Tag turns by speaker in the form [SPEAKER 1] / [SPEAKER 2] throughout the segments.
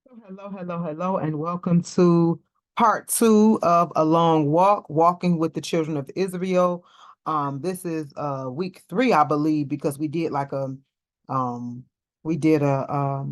[SPEAKER 1] Hello, and welcome to part two of A Long Walk, Walking with the Children of Israel. This is week three, I believe, because um we did a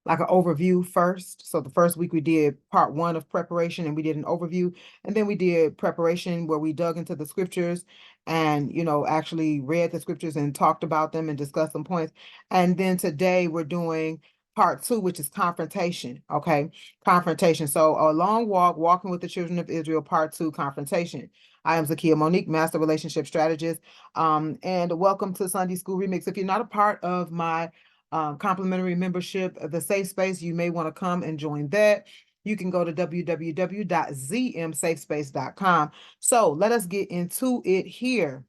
[SPEAKER 1] like an overview first. So the first week we did part one of preparation and we did an overview, and then we did preparation where we dug into the scriptures and actually read the scriptures and talked about them and discussed some points. And then today we're doing part two, which is confrontation. Okay, confrontation. So a long walk, walking with the children of Israel, part two, confrontation. I am Zakiya Monique, master relationship strategist. And welcome to Sunday School Remix. If you're not a part of my complimentary membership, the safe space, you may want to come and join that. You can go to www.zmsafespace.com. So let us get into it here.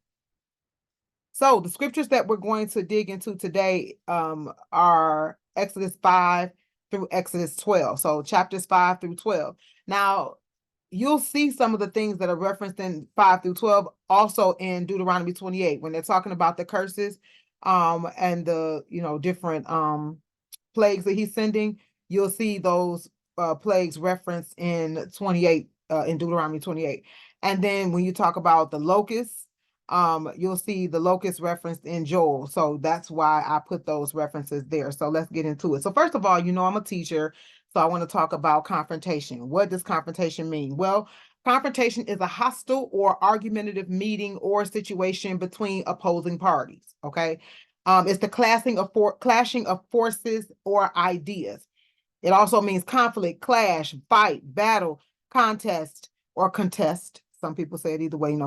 [SPEAKER 1] So the scriptures that we're going to dig into today are Exodus 5 through Exodus 12. So chapters 5 through 12. Now, you'll see some of the things that are referenced in 5 through 12 also in Deuteronomy 28 when they're talking about the curses and the different plagues that he's sending. You'll see those plagues referenced in 28 in Deuteronomy 28. And then when you talk about the locusts, you'll see the locust referenced in Joel. So that's why I put those references there. So let's get into it. So first of all, I'm a teacher, so I want to talk about confrontation. What does confrontation mean? Well, confrontation is a hostile or argumentative meeting or situation between opposing parties. Okay. It's the clashing of forces or ideas. It also means conflict, clash, fight, battle, contest, or contest. Some people say it either way.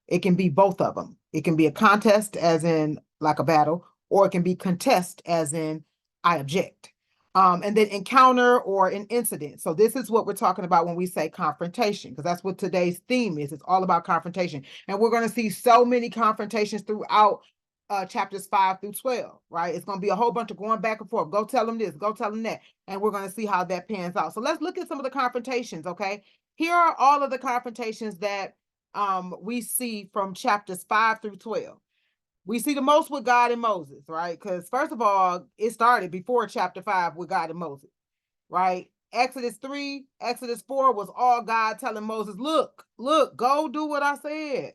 [SPEAKER 1] It can be both of them. It can be a contest, as in like a battle, or it can be contest, as in I object. And then encounter or an incident. So this is what we're talking about when we say confrontation, because that's what today's theme is. It's all about confrontation. And we're going to see so many confrontations throughout chapters 5 through 12, right? It's going to be a whole bunch of going back and forth. Go tell them this, go tell them that. And we're going to see how that pans out. So let's look at some of the confrontations, okay? Here are all of the confrontations that we see from chapters 5 through 12. We see the most with God and Moses, right? Because first of all, it started before chapter 5 with God and Moses, right? Exodus 3, Exodus 4 was all God telling Moses, look, go do what I said.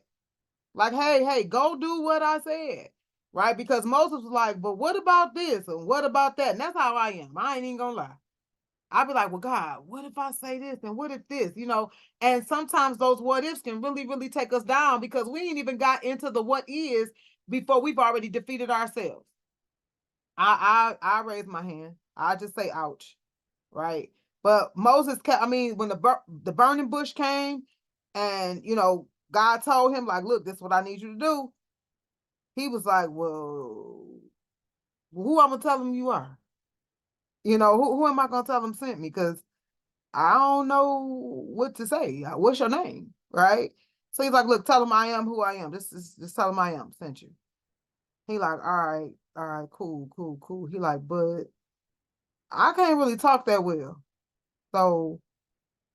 [SPEAKER 1] Like, hey, go do what I said, right? Because Moses was like, but what about this? And what about that? And that's how I am. I ain't even gonna lie. I'd be like, well, God, what if I say this? And what if this? And sometimes those what ifs can really, really take us down because we ain't even got into the what is before we've already defeated ourselves. I raise my hand. I just say ouch, right? But Moses kept, when the burning bush came and God told him, like, look, this is what I need you to do. He was like, well, who I'm gonna tell him you are? Who am I gonna tell him sent me? Because I don't know what to say. What's your name? Right? So he's like, look, tell him I am who I am. Just tell him I am sent you. He like, all right, cool. He like, but I can't really talk that well. So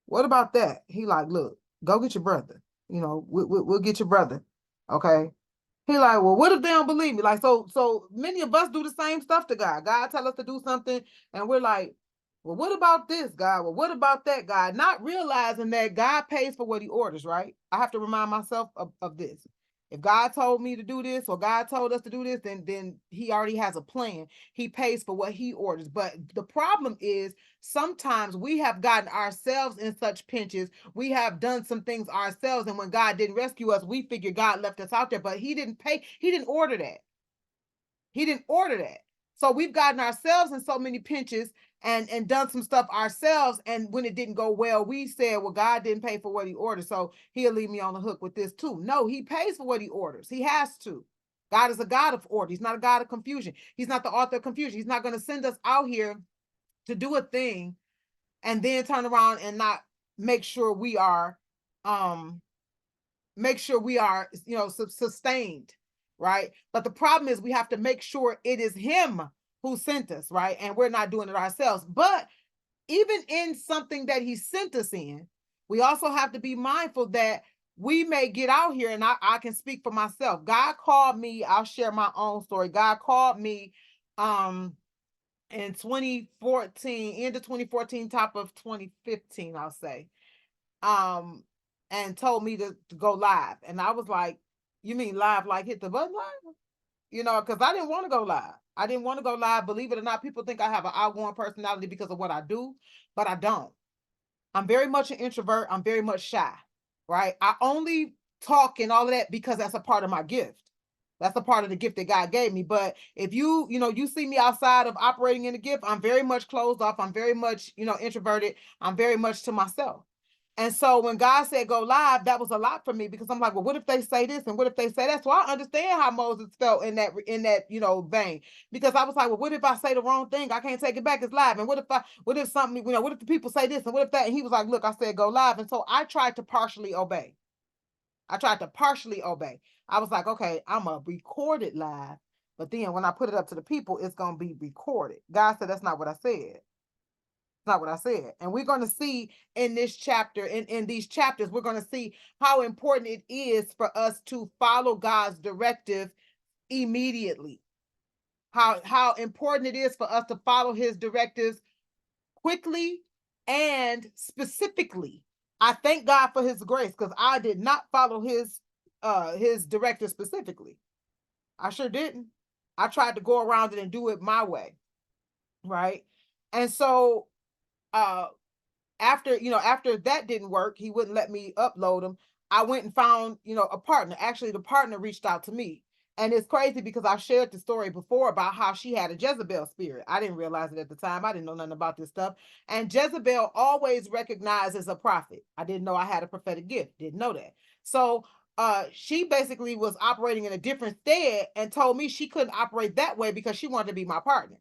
[SPEAKER 1] what about that? He like, look, go get your brother. We'll get your brother. Okay. He like, well, what if they don't believe me? Like, so many of us do the same stuff to God. God tell us to do something, and we're like, well, what about this, God? Well, what about that, God? Not realizing that God pays for what he orders, right? I have to remind myself of this. If God told me to do this or God told us to do this, then he already has a plan. He pays for what he orders. But the problem is sometimes we have gotten ourselves in such pinches. We have done some things ourselves. And when God didn't rescue us, we figure God left us out there, but he didn't pay. He didn't order that. He didn't order that. So we've gotten ourselves in so many pinches and done some stuff ourselves. And when it didn't go well, we said, well, God didn't pay for what he ordered, so he'll leave me on the hook with this too. No, he pays for what he orders. He has to. God is a God of order. He's not a God of confusion. He's not the author of confusion. He's not going to send us out here to do a thing and then turn around and not make sure we are sustained, right? But the problem is we have to make sure it is him who sent us, right? And we're not doing it ourselves. But even in something that he sent us in, we also have to be mindful that we may get out here, and I can speak for myself. God called me, I'll share my own story. God called me in 2014, end of 2014, top of 2015, I'll say. And told me to go live. And I was like, you mean live like hit the button live? Because I didn't want to go live. I didn't want to go live. Believe it or not, people think I have an outgoing personality because of what I do, but I don't. I'm very much an introvert. I'm very much shy, right? I only talk and all of that because that's a part of my gift. That's a part of the gift that God gave me. But if you see me outside of operating in the gift, I'm very much closed off. I'm very much, introverted. I'm very much to myself. And so when God said go live, that was a lot for me because I'm like, well, what if they say this and what if they say that? So I understand how Moses felt in that vein, because I was like, well, what if I say the wrong thing? I can't take it back. It's live. And what if something, what if the people say this and what if that? And he was like, look, I said go live. And so I tried to partially obey. I was like, okay, I'm going to record it live. But then when I put it up to the people, it's going to be recorded. God said, that's not what I said. Not what I said. And we're going to see in this chapter, in these chapters, we're going to see how important it is for us to follow God's directive immediately. How important it is for us to follow his directives quickly and specifically. I thank God for his grace because I did not follow his directive specifically. I sure didn't. I tried to go around it and do it my way. Right. And so after that didn't work, he wouldn't let me upload them. I went and found, a partner. Actually, the partner reached out to me. And it's crazy because I shared the story before about how she had a Jezebel spirit. I didn't realize it at the time. I didn't know nothing about this stuff. And Jezebel always recognized as a prophet. I didn't know I had a prophetic gift. Didn't know that. So she basically was operating in a different stead and told me she couldn't operate that way because she wanted to be my partner,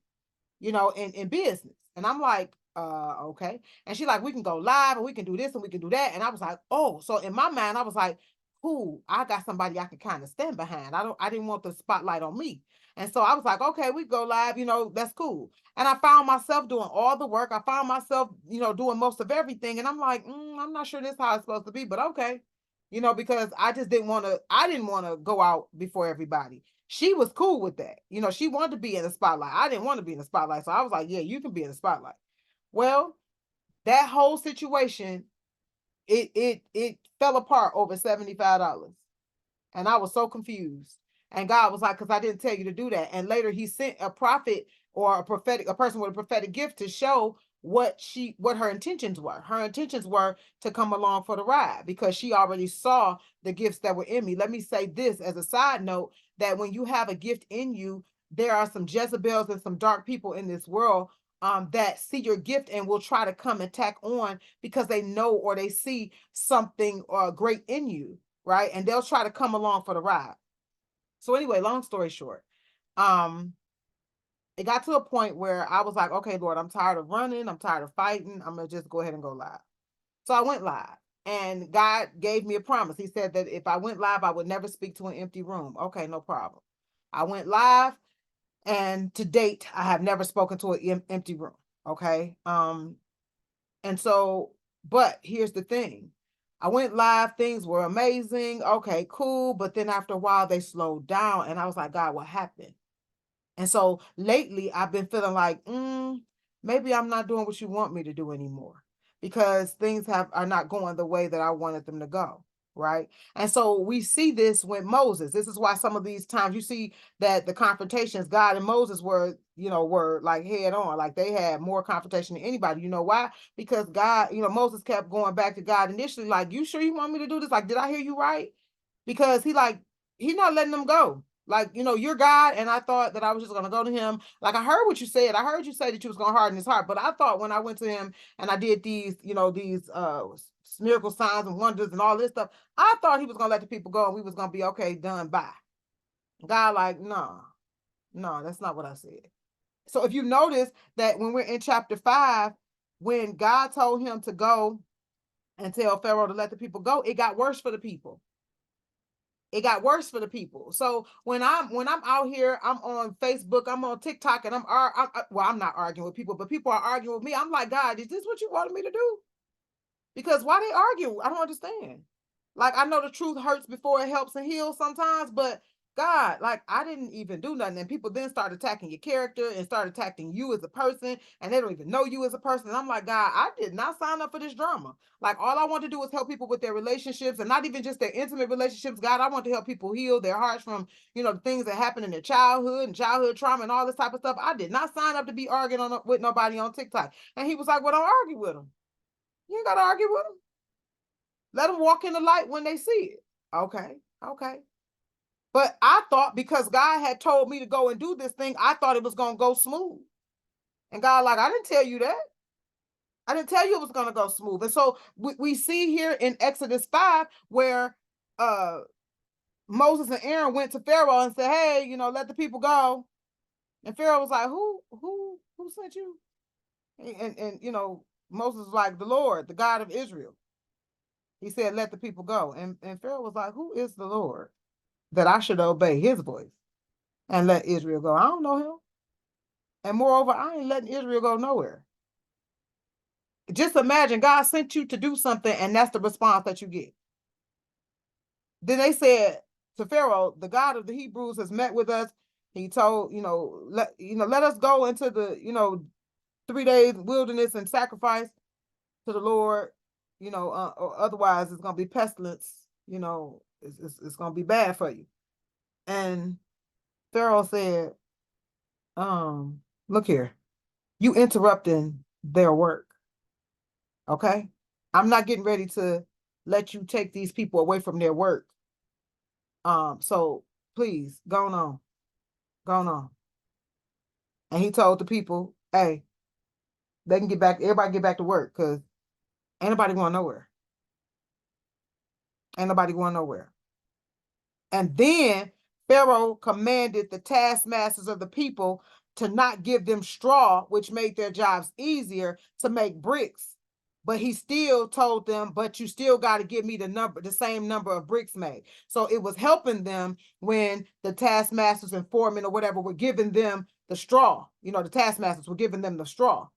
[SPEAKER 1] in business. And I'm like, okay. And she's like, we can go live and we can do this and we can do that. And I was like, oh, so in my mind, I was like, cool, I got somebody I can kind of stand behind. I didn't want the spotlight on me. And so I was like, okay, we go live, that's cool. And I found myself doing all the work. I found myself, doing most of everything. And I'm like, I'm not sure this is how it's supposed to be, but okay. Because I didn't want to go out before everybody. She was cool with that. She wanted to be in the spotlight. I didn't want to be in the spotlight. So I was like, yeah, you can be in the spotlight. Well, that whole situation, it fell apart over $75. And I was so confused. And God was like, because I didn't tell you to do that. And later he sent a prophet or a person with a prophetic gift to show what her intentions were. Her intentions were to come along for the ride because she already saw the gifts that were in me. Let me say this as a side note, that when you have a gift in you, there are some Jezebels and some dark people in this world that see your gift and will try to come and tack on because they know or they see something great in you, right? And they'll try to come along for the ride. So anyway, long story short, it got to a point where I was like, okay, Lord, I'm tired of running. I'm tired of fighting. I'm going to just go ahead and go live. So I went live and God gave me a promise. He said that if I went live, I would never speak to an empty room. Okay, no problem. I went live. And to date, I have never spoken to an empty room. Okay. And so, but here's the thing. I went live. Things were amazing. Okay, cool. But then after a while, they slowed down. And I was like, God, what happened? And so lately, I've been feeling like, maybe I'm not doing what you want me to do anymore because things are not going the way that I wanted them to go. Right. And so we see this with Moses. This is why some of these times you see that the confrontations, God and Moses were like head on, like they had more confrontation than anybody. You know why? Because God, Moses kept going back to God initially, like, you sure you want me to do this? Like, did I hear you right? Because he's not letting them go. Like, you're God, and I thought that I was just going to go to him. Like, I heard what you said. I heard you say that you was going to harden his heart. But I thought when I went to him and I did these miracle signs and wonders and all this stuff, I thought he was going to let the people go and we was going to be okay, done, bye. God like, no, that's not what I said. So if you notice that when we're in chapter 5, when God told him to go and tell Pharaoh to let the people go, it got worse for the people. It got worse for the people. So when I'm out here, I'm on Facebook, I'm on TikTok, and I'm not arguing with people, but people are arguing with me. I'm like, God, is this what you wanted me to do? Because why they argue? I don't understand. Like, I know the truth hurts before it helps and heals sometimes, but God, like I didn't even do nothing. And people then start attacking your character and start attacking you as a person, and they don't even know you as a person. And I'm like, God, I did not sign up for this drama. Like all I want to do is help people with their relationships, and not even just their intimate relationships. God, I want to help people heal their hearts from, the things that happened in their childhood and childhood trauma and all this type of stuff. I did not sign up to be arguing with nobody on TikTok. And he was like, well, don't argue with them. You ain't got to argue with them. Let them walk in the light when they see it. Okay. Okay. But I thought because God had told me to go and do this thing, I thought it was going to go smooth. And God, like, I didn't tell you that. I didn't tell you it was going to go smooth. And so we see here in Exodus 5 where Moses and Aaron went to Pharaoh and said, hey, let the people go. And Pharaoh was like, who sent you? And Moses was like, the Lord, the God of Israel. He said, let the people go. And Pharaoh was like, who is the Lord that I should obey his voice and let Israel go? I don't know him. And moreover, I ain't letting Israel go nowhere. Just imagine God sent you to do something, and that's the response that you get. Then they said to Pharaoh, the God of the Hebrews has met with us. He told, let us go into the, 3 days wilderness and sacrifice to the Lord, or otherwise it's going to be pestilence, it's going to be bad for you. And Pharaoh said, look here, you interrupting their work. Okay. I'm not getting ready to let you take these people away from their work. So please go on. And he told the people, hey, they can get back, everybody get back to work, because ain't nobody going nowhere. Ain't nobody going nowhere. And then Pharaoh commanded the taskmasters of the people to not give them straw, which made their jobs easier, to make bricks. But he still told them, but you still got to give me the same number of bricks made. So it was helping them when the taskmasters and foremen or whatever were giving them the straw. The taskmasters were giving them the straw.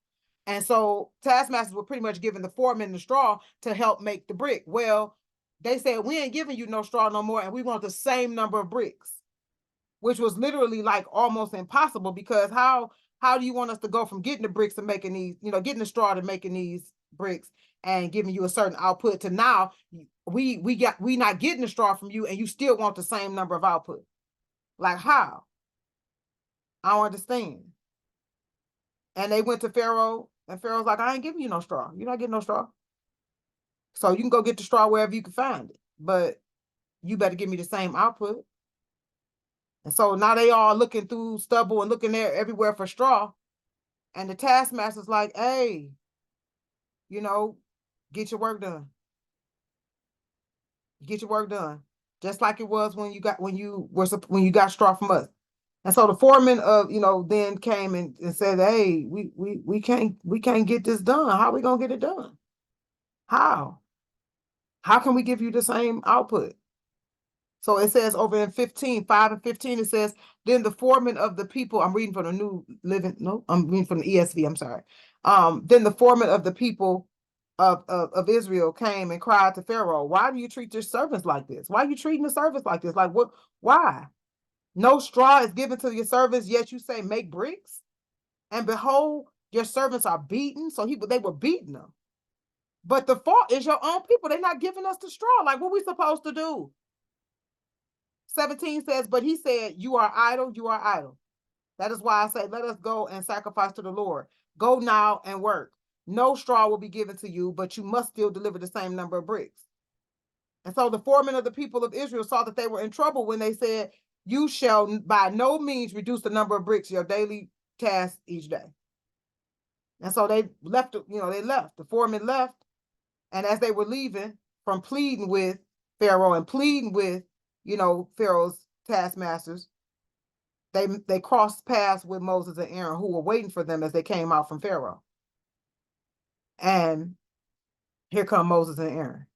[SPEAKER 1] And so taskmasters were pretty much giving the foremen the straw to help make the brick. Well, they said, we ain't giving you no straw no more, and we want the same number of bricks, which was literally like almost impossible, because how do you want us to go from getting the bricks to making these, getting the straw to making these bricks and giving you a certain output, to now we not getting the straw from you and you still want the same number of output? Like how? I don't understand. And they went to Pharaoh, and Pharaoh's like, I ain't giving you no straw. You're not getting no straw. So you can go get the straw wherever you can find it, but you better give me the same output. And so now they all looking through stubble and looking there everywhere for straw. And the taskmaster's like, hey, get your work done. Get your work done. Just like it was when you got straw from us. And so the foreman of, then came and said, hey, we can't get this done. How are we gonna get it done? How can we give you the same output? So it says over in 5 and 15, it says, then the foreman of the people, I'm reading from the New Living, no, I'm reading from the ESV, I'm sorry. Then the foreman of the people of Israel came and cried to Pharaoh, why do you treat your servants like this? Why are you treating the servants like this? Like what? Why? No straw is given to your servants, yet you say, make bricks? And behold, your servants are beaten. So they were beating them. But the fault is your own people. They're not giving us the straw. Like, what we supposed to do? 17 says, but he said, you are idle, you are idle. That is why I say, let us go and sacrifice to the Lord. Go now and work. No straw will be given to you, but you must still deliver the same number of bricks. And so the foremen of the people of Israel saw that they were in trouble when they said, you shall by no means reduce the number of bricks, your daily task each day. And so they left, the foremen left. And as they were leaving from pleading with Pharaoh and pleading with, Pharaoh's taskmasters, they crossed paths with Moses and Aaron, who were waiting for them as they came out from Pharaoh. And here come Moses and Aaron.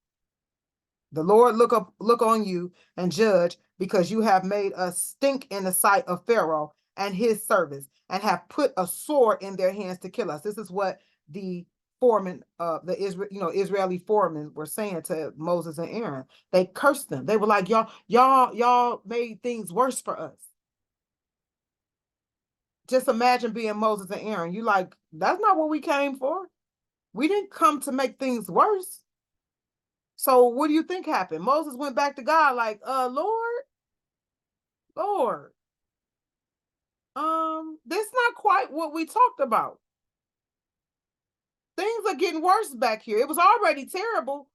[SPEAKER 1] The Lord look on you and judge, because you have made us stink in the sight of Pharaoh and his servants, and have put a sword in their hands to kill us. This is what the foremen, the Israeli foremen were saying to Moses and Aaron. They cursed them. They were like, y'all made things worse for us. Just imagine being Moses and Aaron. You like, that's not what we came for. We didn't come to make things worse. So what do you think happened? Moses went back to God like, Lord, this is not quite what we talked about. Things are getting worse back here. It was already terrible,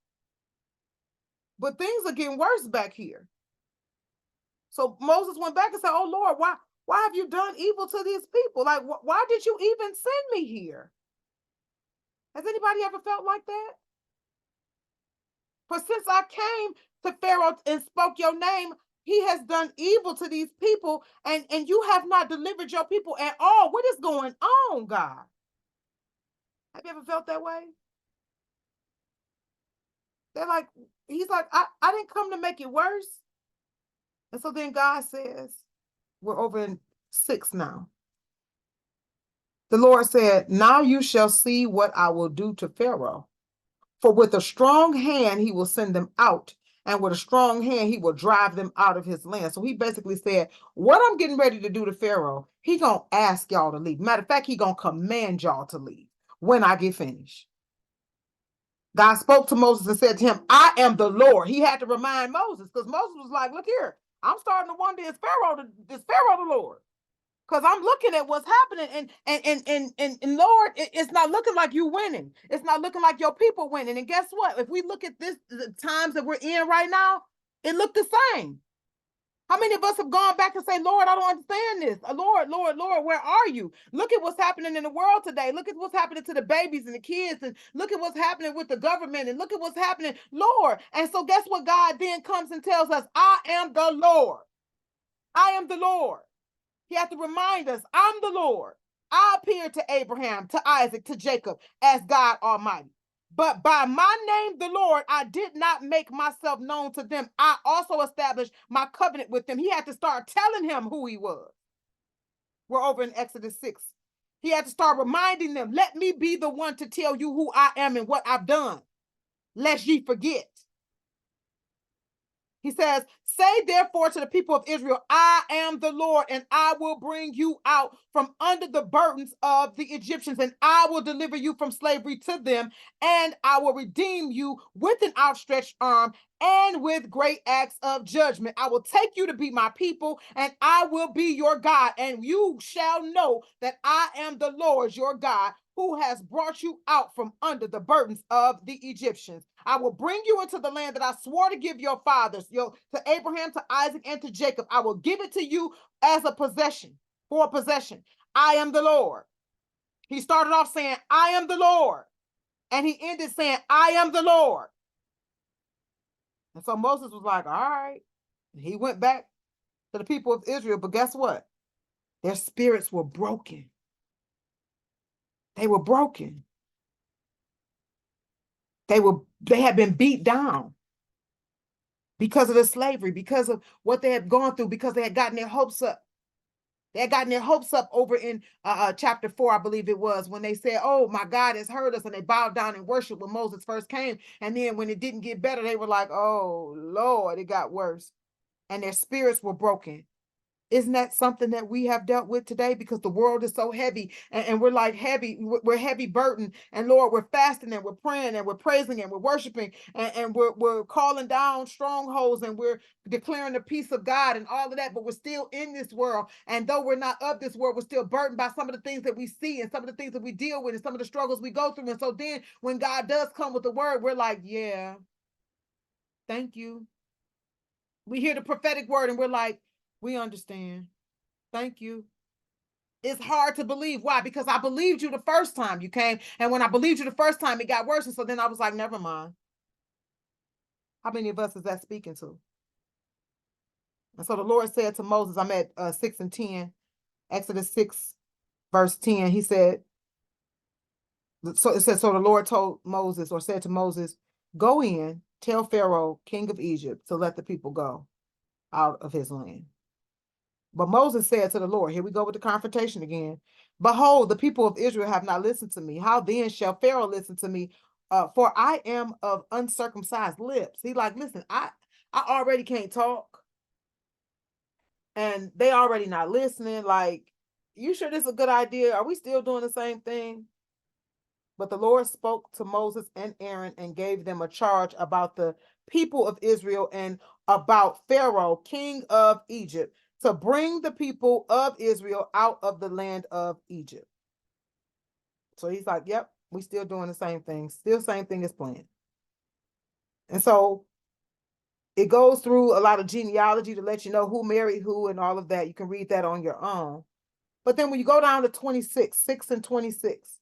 [SPEAKER 1] but things are getting worse back here. So Moses went back and said, oh Lord, why have you done evil to these people? Like, why did you even send me here? Has anybody ever felt like that? For since I came to Pharaoh and spoke your name, he has done evil to these people, and you have not delivered your people at all. What is going on, God? Have you ever felt that way? They're like, he's like, I didn't come to make it worse. And so then God says, we're over in 6 now. The Lord said, now you shall see what I will do to Pharaoh. For with a strong hand, he will send them out. And with a strong hand, he will drive them out of his land. So he basically said, what I'm getting ready to do to Pharaoh, he going to ask y'all to leave. Matter of fact, he going to command y'all to leave when I get finished. God spoke to Moses and said to him, I am the Lord. He had to remind Moses because Moses was like, look here, I'm starting to wonder, is Pharaoh the Lord? Because I'm looking at what's happening, and Lord, it's not looking like you winning. It's not looking like your people winning. And guess what? If we look at the times that we're in right now, it looked the same. How many of us have gone back and say, Lord, I don't understand this. Lord, where are you? Look at what's happening in the world today. Look at what's happening to the babies and the kids, and look at what's happening with the government, and look at what's happening, Lord. And so guess what? God then comes and tells us, I am the Lord. I am the Lord. He has to remind us, I'm the Lord. I appeared to Abraham, to Isaac, to Jacob as God Almighty. But by my name, the Lord, I did not make myself known to them. I also established my covenant with them. He had to start telling him who he was. We're over in Exodus 6. He had to start reminding them, let me be the one to tell you who I am and what I've done, lest ye forget. He says, say therefore to the people of Israel, I am the Lord, and I will bring you out from under the burdens of the Egyptians, and I will deliver you from slavery to them, and I will redeem you with an outstretched arm and with great acts of judgment. I will take you to be my people, and I will be your God, and you shall know that I am the Lord your God, who has brought you out from under the burdens of the Egyptians. I will bring you into the land that I swore to give your fathers, to Abraham, to Isaac, and to Jacob. I will give it to you as a possession, for a possession. I am the Lord. He started off saying, I am the Lord. And he ended saying, I am the Lord. And so Moses was like, all right. He went back to the people of Israel, but guess what? Their spirits were broken. They were broken. They had been beat down because of the slavery, because of what they had gone through, because they had gotten their hopes up. They had gotten their hopes up over in chapter 4, I believe it was, when they said, oh, my God has heard us, and they bowed down and worshiped when Moses first came. And then when it didn't get better, they were like, oh, Lord, it got worse. And their spirits were broken. Isn't that something that we have dealt with today? Because the world is so heavy, and we're like we're heavy burdened. And Lord, we're fasting and we're praying and we're praising and we're worshiping, and we're calling down strongholds, and we're declaring the peace of God and all of that. But we're still in this world. And though we're not of this world, we're still burdened by some of the things that we see and some of the things that we deal with and some of the struggles we go through. And so then when God does come with the word, we're like, yeah, thank you. We hear the prophetic word and we're like, we understand. Thank you. It's hard to believe. Why? Because I believed you the first time you came. And when I believed you the first time, it got worse. And so then I was like, never mind. How many of us is that speaking to? And so the Lord said to Moses, I'm at 6 and 10, Exodus 6, verse 10. He said, so it says, so the Lord told Moses, or said to Moses, go in, tell Pharaoh, king of Egypt, to let the people go out of his land. But Moses said to the Lord, here we go with the confrontation again. Behold, the people of Israel have not listened to me. How then shall Pharaoh listen to me? For I am of uncircumcised lips. He like, listen, I already can't talk, and they already not listening. Like, you sure this is a good idea? Are we still doing the same thing? But the Lord spoke to Moses and Aaron and gave them a charge about the people of Israel and about Pharaoh, king of Egypt, to bring the people of Israel out of the land of Egypt. So he's like, yep, we still doing the same thing. Still same thing as planned. And so it goes through a lot of genealogy to let you know who married who and all of that. You can read that on your own. But then when you go down to 26, 6 and 26,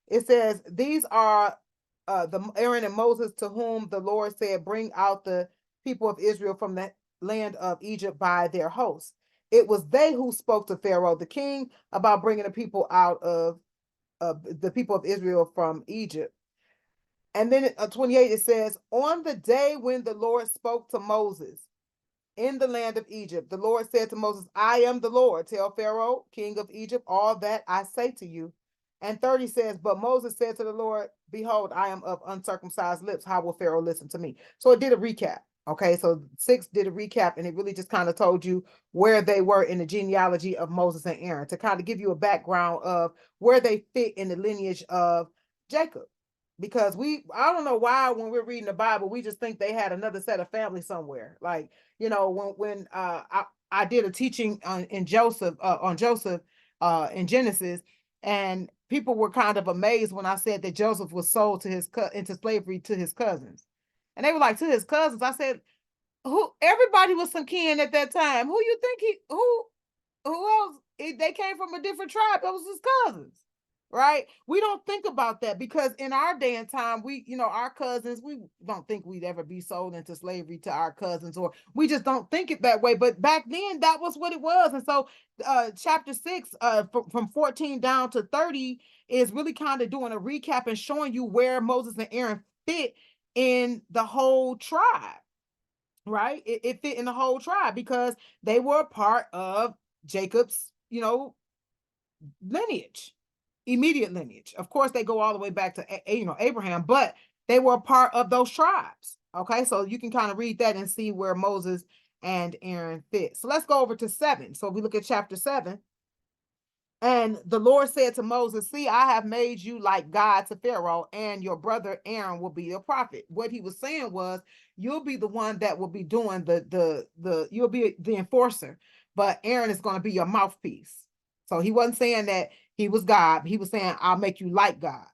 [SPEAKER 1] it says, these are the Aaron and Moses to whom the Lord said, bring out the people of Israel from the land of Egypt by their hosts. It was they who spoke to Pharaoh, the king, about bringing the people out of the people of Israel from Egypt. And then 28, it says, on the day when the Lord spoke to Moses in the land of Egypt, the Lord said to Moses, I am the Lord. Tell Pharaoh, king of Egypt, all that I say to you. And 30 says, but Moses said to the Lord, behold, I am of uncircumcised lips. How will Pharaoh listen to me? So it did a recap. Okay, so 6 did a recap, and it really just kind of told you where they were in the genealogy of Moses and Aaron to kind of give you a background of where they fit in the lineage of Jacob. Because I don't know why when we're reading the Bible, we just think they had another set of family somewhere. Like, you know, when I did a teaching on Joseph in Genesis, and people were kind of amazed when I said that Joseph was sold to into slavery to his cousins. And they were like, to his cousins. I said, who? Everybody was some kin at that time. Who you think who else? They came from a different tribe. That was his cousins, right? We don't think about that because in our day and time, our cousins, we don't think we'd ever be sold into slavery to our cousins, or we just don't think it that way. But back then, that was what it was. And so chapter 6, from 14 down to 30 is really kind of doing a recap and showing you where Moses and Aaron fit in the whole tribe, right? It fit in the whole tribe because they were a part of Jacob's, lineage, immediate lineage. Of course, they go all the way back to Abraham, but they were a part of those tribes. Okay, so you can kind of read that and see where Moses and Aaron fit. So let's go over to 7. So we look at chapter 7. And the Lord said to Moses, see, I have made you like God to Pharaoh, and your brother Aaron will be your prophet. What he was saying was, you'll be the one that will be doing you'll be the enforcer, but Aaron is going to be your mouthpiece. So he wasn't saying that he was God. He was saying, I'll make you like God.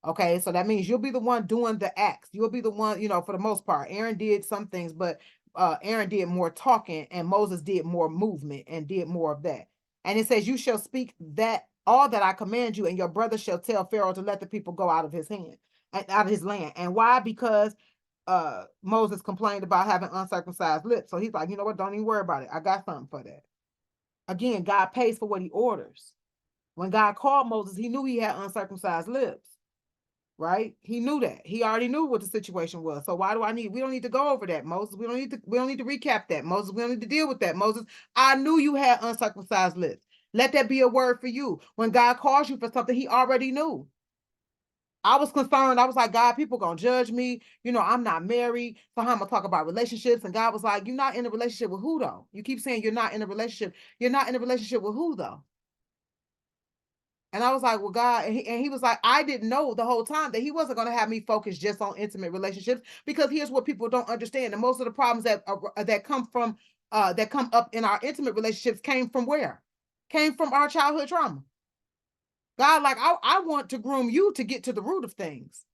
[SPEAKER 1] Okay, so that means you'll be the one doing the acts. You'll be the one, for the most part. Aaron did some things, but Aaron did more talking, and Moses did more movement and did more of that. And it says, you shall speak that all that I command you, and your brother shall tell Pharaoh to let the people go out of his hand and out of his land. And why? Because Moses complained about having uncircumcised lips. So he's like, you know what? Don't even worry about it. I got something for that. Again, God pays for what he orders. When God called Moses, he knew he had uncircumcised lips, right? He knew that. He already knew what the situation was. So why do we don't need to go over that, Moses. We don't need to recap that, Moses. We don't need to deal with that, Moses. I knew you had uncircumcised lips. Let that be a word for you. When God calls you for something, he already knew. I was concerned. I was like, God, people gonna judge me. I'm not married. So how I'm gonna talk about relationships? And God was like, you're not in a relationship with who though? You keep saying you're not in a relationship. You're not in a relationship with who though? And I was like, well, God, and he was like, I didn't know the whole time that he wasn't going to have me focus just on intimate relationships, because here's what people don't understand. And most of the problems that come up in our intimate relationships came from where? Came from our childhood trauma. God, like, I want to groom you to get to the root of things.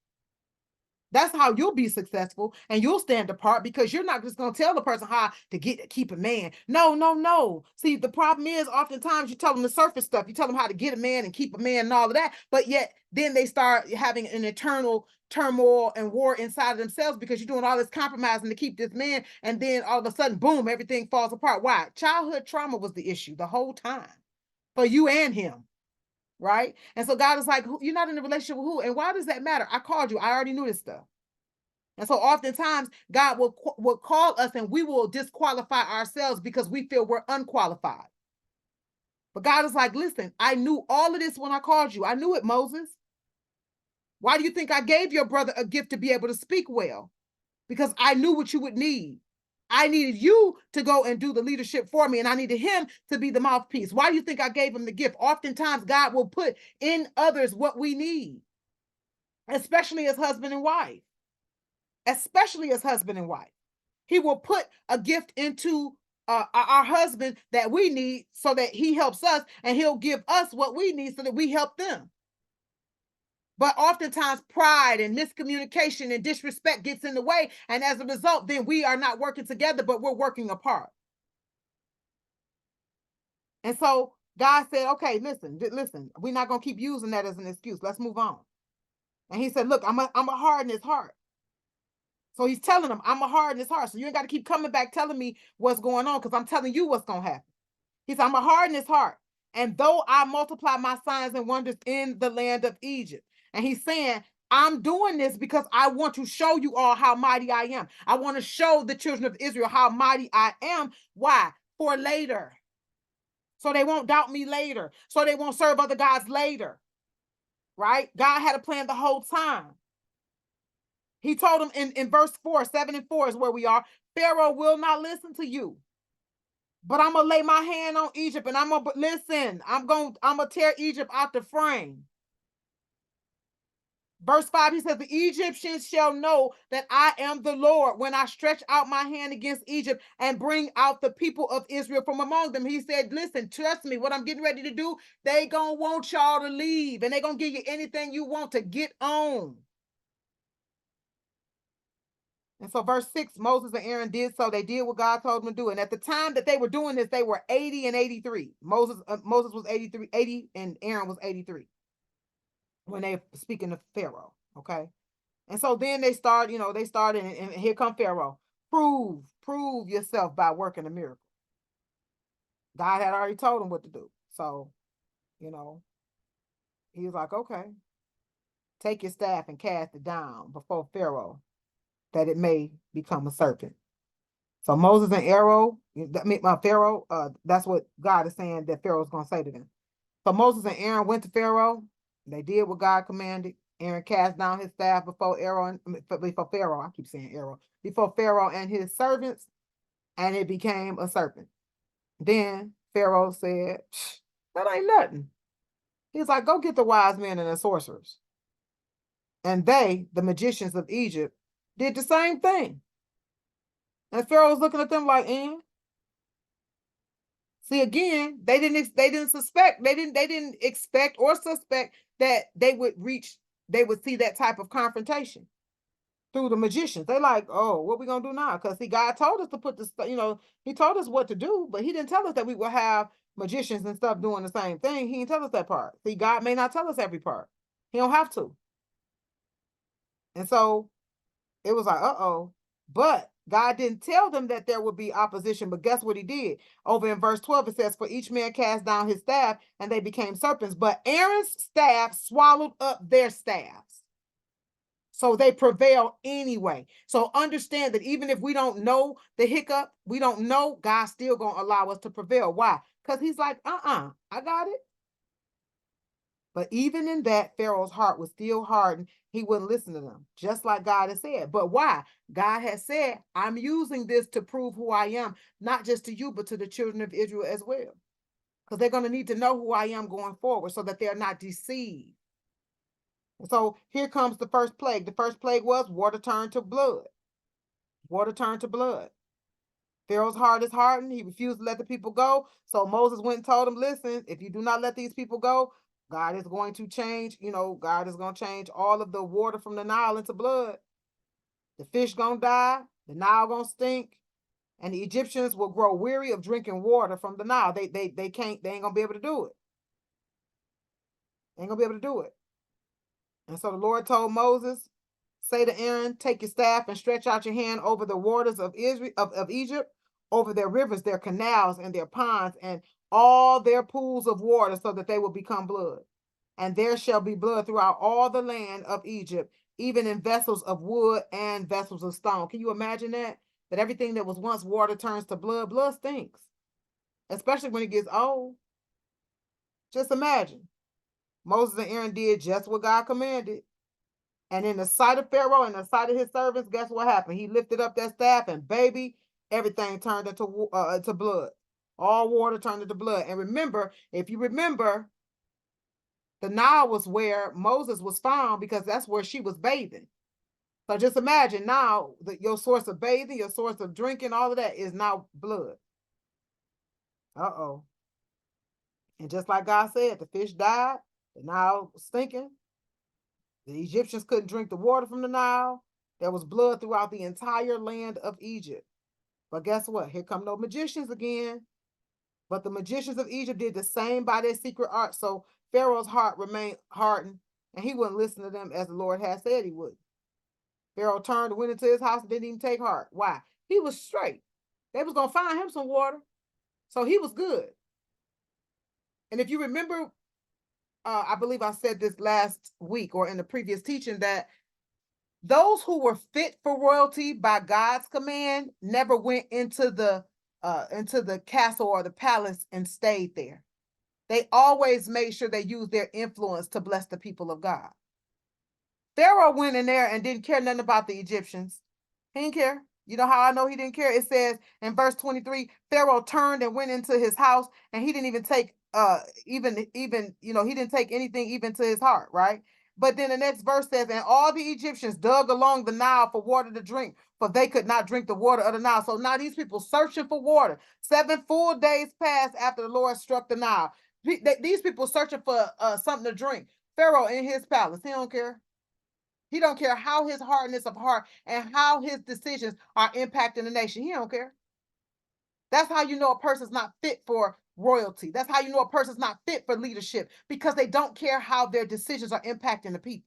[SPEAKER 1] That's how you'll be successful and you'll stand apart, because you're not just going to tell the person how to keep a man. No, no, no. See, the problem is oftentimes you tell them the surface stuff. You tell them how to get a man and keep a man and all of that. But yet then they start having an internal turmoil and war inside of themselves because you're doing all this compromising to keep this man. And then all of a sudden, boom, everything falls apart. Why? Childhood trauma was the issue the whole time for you and him. Right? And so God is like, you're not in a relationship with who? And why does that matter? I called you. I already knew this stuff. And so oftentimes God will call us and we will disqualify ourselves because we feel we're unqualified. But God is like, listen, I knew all of this when I called you. I knew it, Moses. Why do you think I gave your brother a gift to be able to speak well? Because I knew what you would need. I needed you to go and do the leadership for me, and I needed him to be the mouthpiece. Why do you think I gave him the gift? Oftentimes, God will put in others what we need, especially as husband and wife. Especially as husband and wife. He will put a gift into our husband that we need so that he helps us, and he'll give us what we need so that we help them. But oftentimes pride and miscommunication and disrespect gets in the way. And as a result, then we are not working together, but we're working apart. And so God said, okay, listen, we're not going to keep using that as an excuse. Let's move on. And he said, look, I'm a harden his heart. So he's telling them, I'm a harden his heart. So you ain't got to keep coming back telling me what's going on, because I'm telling you what's going to happen. He said, I'm a harden his heart. And though I multiply my signs and wonders in the land of Egypt. And he's saying, I'm doing this because I want to show you all how mighty I am. I want to show the children of Israel how mighty I am. Why? For later. So they won't doubt me later. So they won't serve other gods later. Right? God had a plan the whole time. He told them in verse 4, 7 and 4 is where we are. Pharaoh will not listen to you. But I'm going to lay my hand on Egypt, and I'm going to listen. I'm going to tear Egypt out the frame. Verse 5, he says, the Egyptians shall know that I am the Lord when I stretch out my hand against Egypt and bring out the people of Israel from among them. He said, listen, trust me, what I'm getting ready to do, they going to want y'all to leave, and they going to give you anything you want to get on. And so verse 6, Moses and Aaron did so. They did what God told them to do. And at the time that they were doing this, they were 80 and 83. Moses was 83, 80, and Aaron was 83 when they were speaking to Pharaoh. Okay. And so then they started, and here come Pharaoh. Prove yourself by working a miracle. God had already told him what to do. So, he was like, okay, take your staff and cast it down before Pharaoh, that it may become a serpent. So Moses and Pharaoh, that's what God is saying that Pharaoh's going to say to them. So Moses and Aaron went to Pharaoh. They did what God commanded. Aaron cast down his staff before Pharaoh. I keep saying Aaron. Before Pharaoh and his servants, and it became a serpent. Then Pharaoh said, that ain't nothing. He's like, go get the wise men and the sorcerers. And they, the magicians of Egypt, did the same thing. And Pharaoh was looking at them like, See, again, they didn't expect or suspect that they would see that type of confrontation through the magicians. They're like, oh, what we gonna do now? Because see, God told us to put this, he told us what to do, but he didn't tell us that we will have magicians and stuff doing the same thing. He didn't tell us that part. See, God may not tell us every part. He don't have to. And so it was like, uh-oh. But God didn't tell them that there would be opposition, but guess what he did? Over in verse 12, it says, for each man cast down his staff, and they became serpents. But Aaron's staff swallowed up their staffs. So they prevail anyway. So understand that even if we don't know the hiccup, we don't know, God's still going to allow us to prevail. Why? Because he's like, I got it. But even in that, Pharaoh's heart was still hardened. He wouldn't listen to them, just like God has said. But why? God has said, I'm using this to prove who I am, not just to you, but to the children of Israel as well. Because they're going to need to know who I am going forward so that they're not deceived. And so here comes the first plague. The first plague was water turned to blood. Water turned to blood. Pharaoh's heart is hardened. He refused to let the people go. So Moses went and told him, listen, if you do not let these people go, God is going to change, God is going to change all of the water from the Nile into blood. The fish going to die, the Nile going to stink, and the Egyptians will grow weary of drinking water from the Nile. They ain't going to be able to do it. They ain't going to be able to do it. And so the Lord told Moses, say to Aaron, take your staff and stretch out your hand over the waters of Egypt, over their rivers, their canals, and their ponds, and all their pools of water, so that they will become blood. And there shall be blood throughout all the land of Egypt, even in vessels of wood and vessels of stone. Can you imagine that? That everything that was once water turns to blood. Blood stinks, especially when it gets old. Just imagine. Moses and Aaron did just what God commanded. And in the sight of Pharaoh and the sight of his servants, guess what happened? He lifted up that staff and baby, everything turned into blood. All water turned into blood. And remember, if you remember, the Nile was where Moses was found because that's where she was bathing. So just imagine now that your source of bathing, your source of drinking, all of that is now blood. Uh-oh. And just like God said, the fish died, the Nile was stinking. The Egyptians couldn't drink the water from the Nile. There was blood throughout the entire land of Egypt. But guess what? Here come no magicians again. But the magicians of Egypt did the same by their secret art. So Pharaoh's heart remained hardened, and he wouldn't listen to them as the Lord had said he would. Pharaoh turned and went into his house and didn't even take heart. Why? He was straight. They was going to find him some water. So he was good. And if you remember, I believe I said this last week or in the previous teaching that those who were fit for royalty by God's command never went into the castle or the palace and stayed there. They always made sure they used their influence to bless the people of God. Pharaoh went in there and didn't care nothing about the Egyptians. He didn't care. You know how I know he didn't care? It says in verse 23, Pharaoh turned and went into his house, and he didn't even take he didn't take anything even to his heart, right? But then the next verse says, and all the Egyptians dug along the Nile for water to drink, for they could not drink the water of the Nile. So now these people searching for water. 7 full days passed after the Lord struck the Nile. These people searching for something to drink. Pharaoh in his palace, he don't care. He don't care how his hardness of heart and how his decisions are impacting the nation. He don't care. That's how you know a person's not fit for royalty. That's how you know a person's not fit for leadership, because they don't care how their decisions are impacting the people.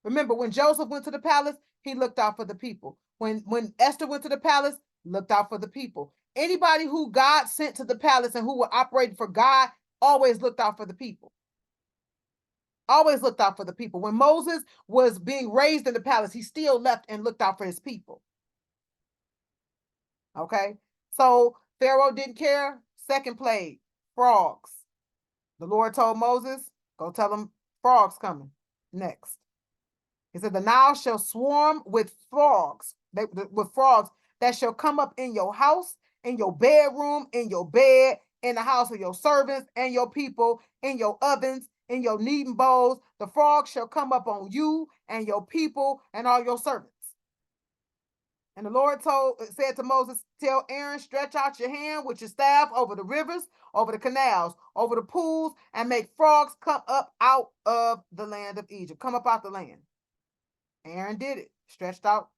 [SPEAKER 1] Remember, when Joseph went to the palace, he looked out for the people. When Esther went to the palace, looked out for the people. Anybody who God sent to the palace and who were operating for God always looked out for the people. Always looked out for the people. When Moses was being raised in the palace, he still left and looked out for his people. Okay? So Pharaoh didn't care. Second plague, frogs. The Lord told Moses, go tell them frogs coming next. He said, the Nile shall swarm with frogs that shall come up in your house, in your bedroom, in your bed, in the house of your servants and your people, in your ovens, in your kneading bowls. The frogs shall come up on you and your people and all your servants. And the Lord said to Moses, tell Aaron, stretch out your hand with your staff over the rivers, over the canals, over the pools, and make frogs come up out of the land of Egypt. Come up out the land. Aaron did it, stretched out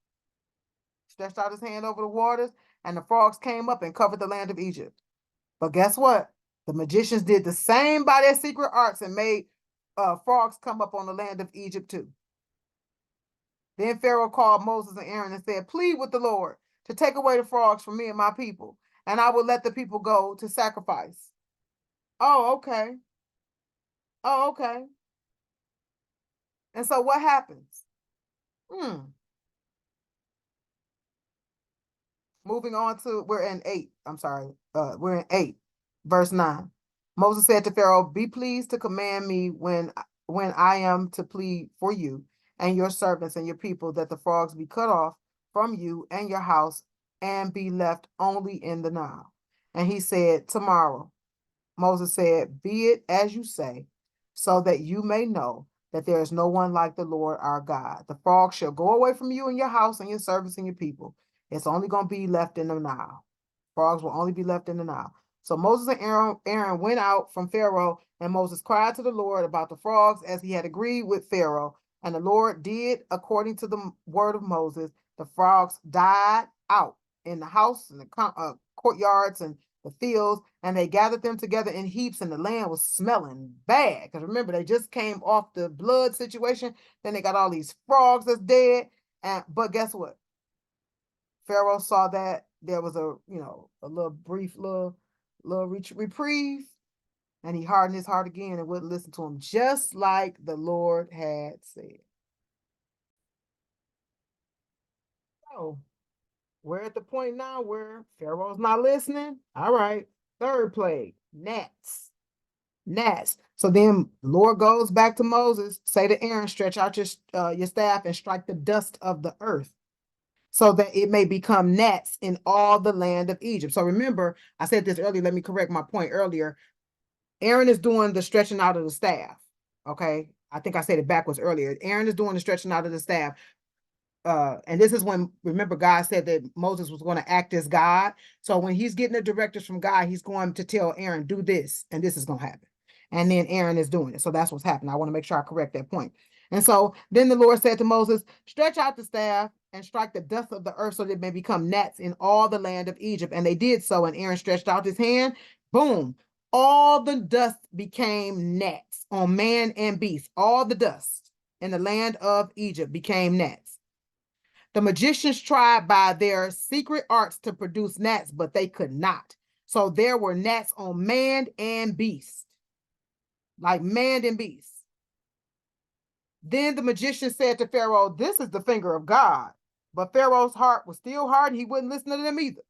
[SPEAKER 1] his hand over the waters, and the frogs came up and covered the land of Egypt. But guess what? The magicians did the same by their secret arts and made frogs come up on the land of Egypt too. Then Pharaoh called Moses and Aaron and said, plead with the Lord to take away the frogs from me and my people, and I will let the people go to sacrifice. Oh, okay. Oh, okay. And so what happens? Moving on to, we're in 8. I'm sorry. We're in 8, verse 9. Moses said to Pharaoh, be pleased to command me when I am to plead for you and your servants and your people, that the frogs be cut off from you and your house and be left only in the Nile. And he said, tomorrow. Moses said, be it as you say, so that you may know that there is no one like the Lord our God. The frogs shall go away from you and your house and your servants and your people. It's only going to be left in the Nile. Frogs will only be left in the Nile. So Moses and Aaron went out from Pharaoh, and Moses cried to the Lord about the frogs as he had agreed with Pharaoh. And the Lord did according to the word of Moses. The frogs died out in the house and the courtyards and the fields, and they gathered them together in heaps, and the land was smelling bad. Because remember, they just came off the blood situation. Then they got all these frogs that's dead. But guess what? Pharaoh saw that there was a little brief reprieve, and he hardened his heart again and wouldn't listen to him, just like the Lord had said. So we're at the point now where Pharaoh's not listening. All right, third plague, gnats. gnats. So then the Lord goes back to Moses, say to Aaron, stretch out your staff and strike the dust of the earth, so that it may become gnats in all the land of Egypt. So remember, I said this earlier, let me correct my point earlier. Aaron is doing the stretching out of the staff. Okay. I think I said it backwards earlier. Aaron is doing the stretching out of the staff. And this is when, remember, God said that Moses was going to act as God. So when he's getting the directives from God, he's going to tell Aaron, do this, and this is going to happen. And then Aaron is doing it. So that's what's happening. I want to make sure I correct that point. And so then the Lord said to Moses, stretch out the staff and strike the dust of the earth so that it may become gnats in all the land of Egypt. And they did so. And Aaron stretched out his hand. Boom. All the dust became gnats on man and beast. All the dust in the land of Egypt became gnats. The magicians tried by their secret arts to produce gnats, but they could not. So there were gnats on man and beast, like man and beast. Then the magician said to Pharaoh, this is the finger of God. But Pharaoh's heart was still hard, and he wouldn't listen to them either.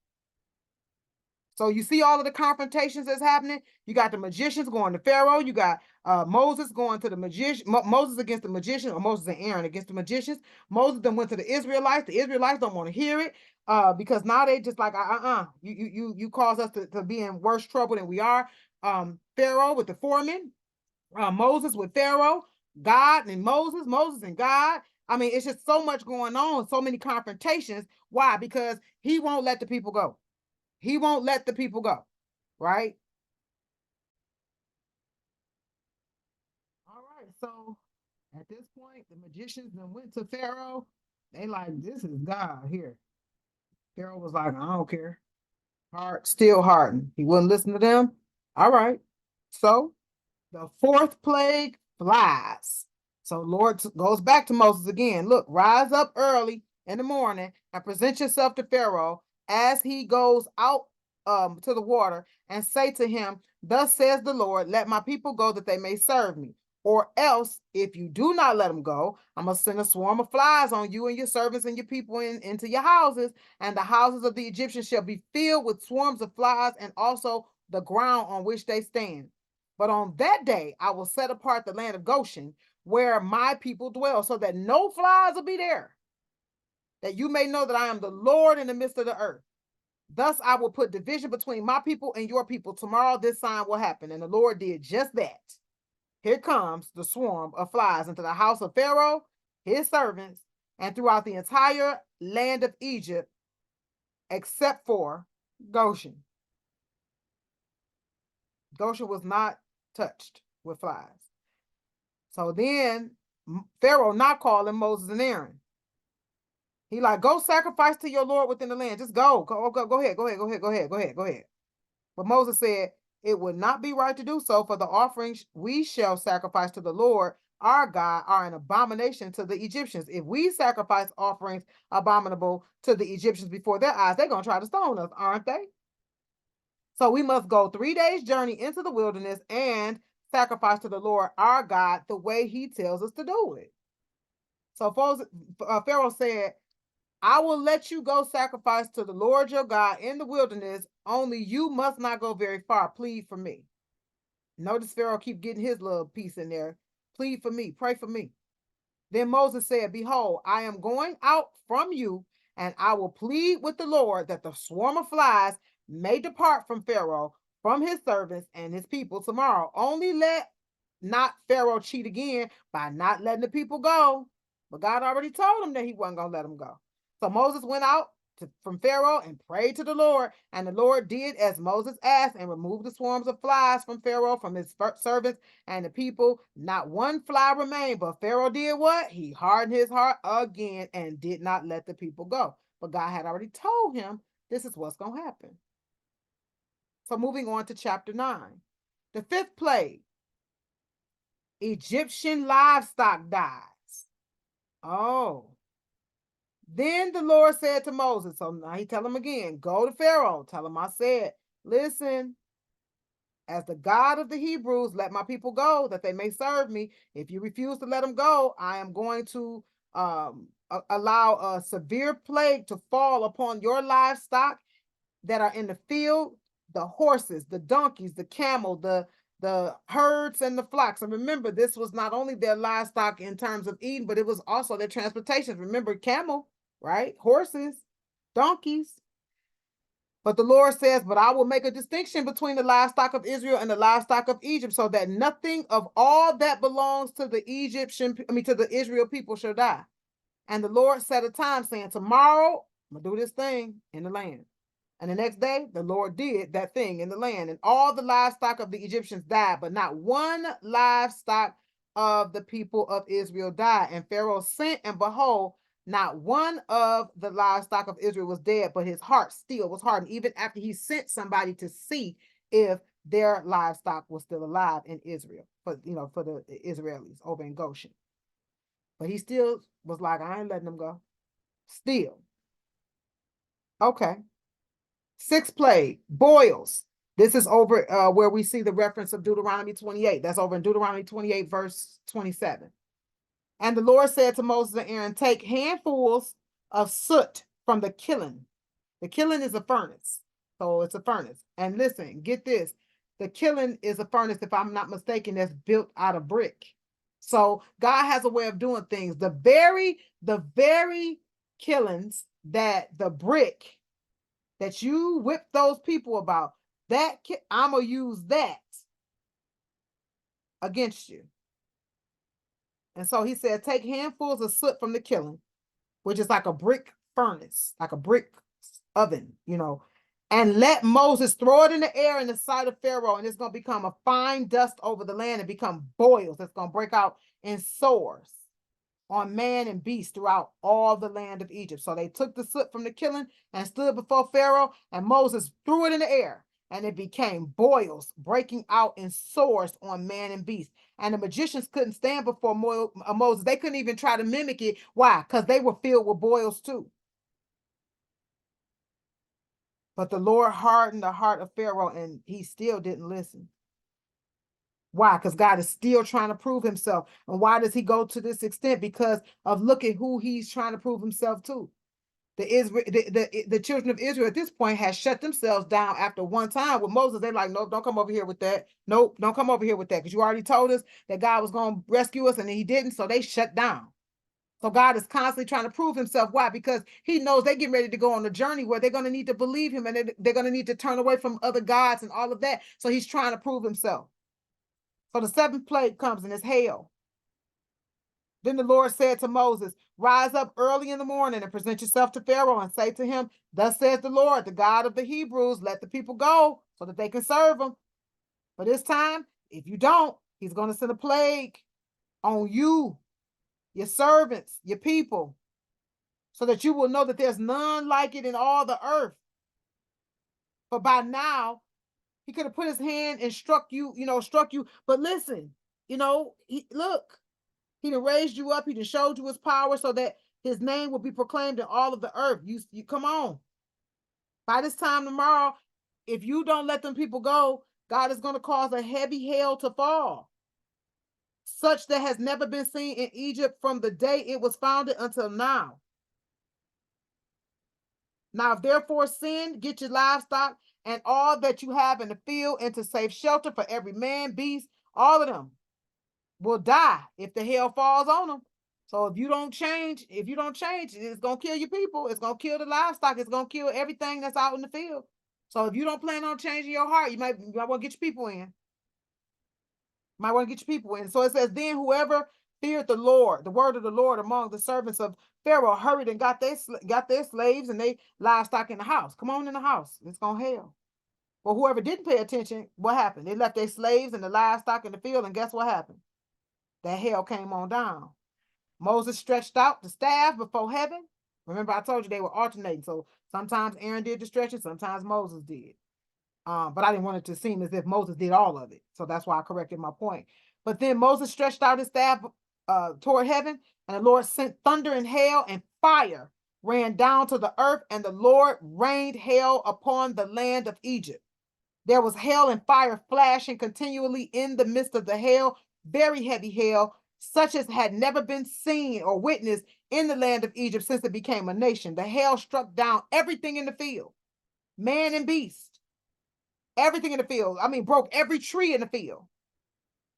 [SPEAKER 1] So you see all of the confrontations that's happening. You got the magicians going to Pharaoh. You got Moses going to the magician. Moses against the magician, or Moses and Aaron against the magicians. Moses then went to the Israelites. The Israelites don't want to hear it because now they just like you cause us to be in worse trouble than we are. Pharaoh with the foreman, Moses with Pharaoh, God and Moses, Moses and God. I mean, it's just so much going on, so many confrontations. Why? Because he won't let the people go. He won't let the people go, right? All right, so at this point, the magicians then went to Pharaoh. They like, this is God here. Pharaoh was like, I don't care. Heart still hardened. He wouldn't listen to them. All right. So the fourth plague, flies. So Lord goes back to Moses again. Look, rise up early in the morning and present yourself to Pharaoh as he goes out to the water, and say to him, thus says the Lord, let my people go that they may serve me. Or else, if you do not let them go, I'm going to send a swarm of flies on you and your servants and your people into your houses, and the houses of the Egyptians shall be filled with swarms of flies, and also the ground on which they stand. But on that day, I will set apart the land of Goshen, where my people dwell, so that no flies will be there, that you may know that I am the Lord in the midst of the earth. Thus I will put division between my people and your people. Tomorrow this sign will happen. And the Lord did just that. Here comes the swarm of flies into the house of Pharaoh, his servants, and throughout the entire land of Egypt, except for Goshen. Goshen was not touched with flies. So then Pharaoh not calling Moses and Aaron. He like, go sacrifice to your Lord within the land. Just go ahead. But Moses said, it would not be right to do so, for the offerings we shall sacrifice to the Lord our God are an abomination to the Egyptians. If we sacrifice offerings abominable to the Egyptians before their eyes, they're going to try to stone us, aren't they? So we must go 3 days' journey into the wilderness and sacrifice to the Lord our God the way he tells us to do it. So Pharaoh said, I will let you go sacrifice to the Lord your God in the wilderness, only you must not go very far. Plead for me. Notice Pharaoh keep getting his little piece in there. Plead for me, pray for me. Then Moses said, behold, I am going out from you, and I will plead with the Lord that the swarm of flies may depart from Pharaoh, from his servants and his people tomorrow. Only let not Pharaoh cheat again by not letting the people go. But God already told him that he wasn't going to let them go. So Moses went out from Pharaoh and prayed to the Lord, and the Lord did as Moses asked and removed the swarms of flies from Pharaoh, from his servants and the people. Not one fly remained, but Pharaoh did what? He hardened his heart again and did not let the people go. But God had already told him this is what's going to happen. So moving on to chapter 9. The fifth plague, Egyptian livestock dies. Oh. Then the Lord said to Moses, so now he tell him again, go to Pharaoh, tell him I said, listen, as the God of the Hebrews, let my people go that they may serve me. If you refuse to let them go, I am going to allow a severe plague to fall upon your livestock that are in the field, the horses, the donkeys, the camel, the the herds and the flocks. And remember, this was not only their livestock in terms of eating, but it was also their transportation. Remember, camel, right? Horses, donkeys. But the Lord says, but I will make a distinction between the livestock of Israel and the livestock of Egypt, so that nothing of all that belongs to the to the Israel people shall die. And the Lord set a time saying, tomorrow I'm gonna do this thing in the land. And the next day, the Lord did that thing in the land, and all the livestock of the Egyptians died, but not one livestock of the people of Israel died. And Pharaoh sent, and behold, not one of the livestock of Israel was dead, but his heart still was hardened, even after he sent somebody to see if their livestock was still alive in Israel, for the Israelis over in Goshen. But he still was like, I ain't letting them go. Still. Okay. Sixth plague, boils. This is over where we see the reference of Deuteronomy 28. That's over in Deuteronomy 28, verse 27. And the Lord said to Moses and Aaron, take handfuls of soot from the kiln. The kiln is a furnace. So it's a furnace. And listen, get this. The kiln is a furnace, if I'm not mistaken, that's built out of brick. So God has a way of doing things. The very kilns that the brick that you whip those people about, I'm going to use that against you. And so he said, take handfuls of soot from the kiln, which is like a brick furnace, like a brick oven, and let Moses throw it in the air in the sight of Pharaoh, and it's going to become a fine dust over the land and become boils. It's going to break out in sores on man and beast throughout all the land of Egypt. So they took the soot from the kiln and stood before Pharaoh, and Moses threw it in the air, and it became boils, breaking out in sores on man and beast. And the magicians couldn't stand before Moses. They couldn't even try to mimic it. Why? Because they were filled with boils too. But the Lord hardened the heart of Pharaoh, and he still didn't listen. Why? Because God is still trying to prove himself. And why does he go to this extent? Because of look at who he's trying to prove himself to. The children of Israel at this point has shut themselves down after one time with Moses. They're like, nope, don't come over here with that. Nope, don't come over here with that. Because you already told us that God was going to rescue us, and he didn't. So they shut down. So God is constantly trying to prove himself. Why? Because he knows they're getting ready to go on a journey where they're going to need to believe him, and they're going to need to turn away from other gods and all of that. So he's trying to prove himself. So the seventh plague comes, and it's hail. Then the Lord said to Moses, rise up early in the morning and present yourself to Pharaoh and say to him, thus says the Lord, the God of the Hebrews, let the people go so that they can serve him. But this time, if you don't, he's going to send a plague on you, your servants, your people, so that you will know that there's none like it in all the earth. For by now, he could have put his hand and struck you. But listen, look, he done raised you up. He done showed you his power so that his name will be proclaimed in all of the earth. You come on. By this time tomorrow, if you don't let them people go, God is going to cause a heavy hail to fall, such that has never been seen in Egypt from the day it was founded until now. Now, if therefore sin, get your livestock and all that you have in the field into safe shelter, for every man, beast, all of them will die if the hail falls on them. So if you don't change, it's going to kill your people. It's going to kill the livestock. It's going to kill everything that's out in the field. So if you don't plan on changing your heart, you might want to get your people in. So it says, then whoever feared the Lord, the word of the Lord among the servants of Pharaoh, hurried and got their slaves and they livestock in the house. Come on in the house. It's going to hail. But whoever didn't pay attention, what happened? They left their slaves and the livestock in the field, and guess what happened? That hail came on down. Moses stretched out the staff before heaven. Remember, I told you they were alternating. So sometimes Aaron did the stretching, sometimes Moses did. But I didn't want it to seem as if Moses did all of it. So that's why I corrected my point. But then Moses stretched out his staff toward heaven, and the Lord sent thunder and hail, and fire ran down to the earth, and the Lord rained hail upon the land of Egypt. There was hail and fire flashing continually in the midst of the hail, very heavy hail, such as had never been seen or witnessed in the land of Egypt since it became a nation. The hail struck down everything in the field, man and beast, everything in the field. Broke every tree in the field.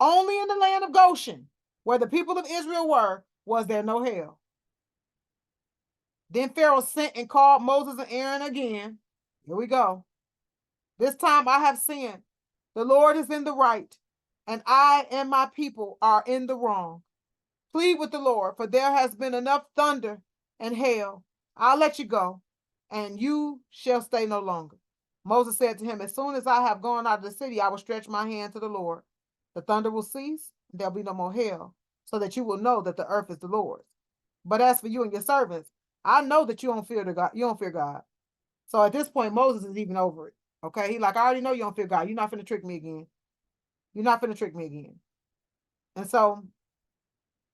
[SPEAKER 1] Only in the land of Goshen, where the people of Israel were, was there no hail. Then Pharaoh sent and called Moses and Aaron again. Here we go. This time I have sinned. The Lord is in the right, and I and my people are in the wrong. Plead with the Lord, for there has been enough thunder and hail. I'll let you go, and you shall stay no longer. Moses said to him, as soon as I have gone out of the city, I will stretch my hand to the Lord. The thunder will cease, and there'll be no more hail, so that you will know that the earth is the Lord's. But as for you and your servants, I know that you don't fear God. You don't fear God. So at this point, Moses is even over it. Okay, he like, I already know you don't fear God. You're not finna trick me again. You're not finna trick me again. And so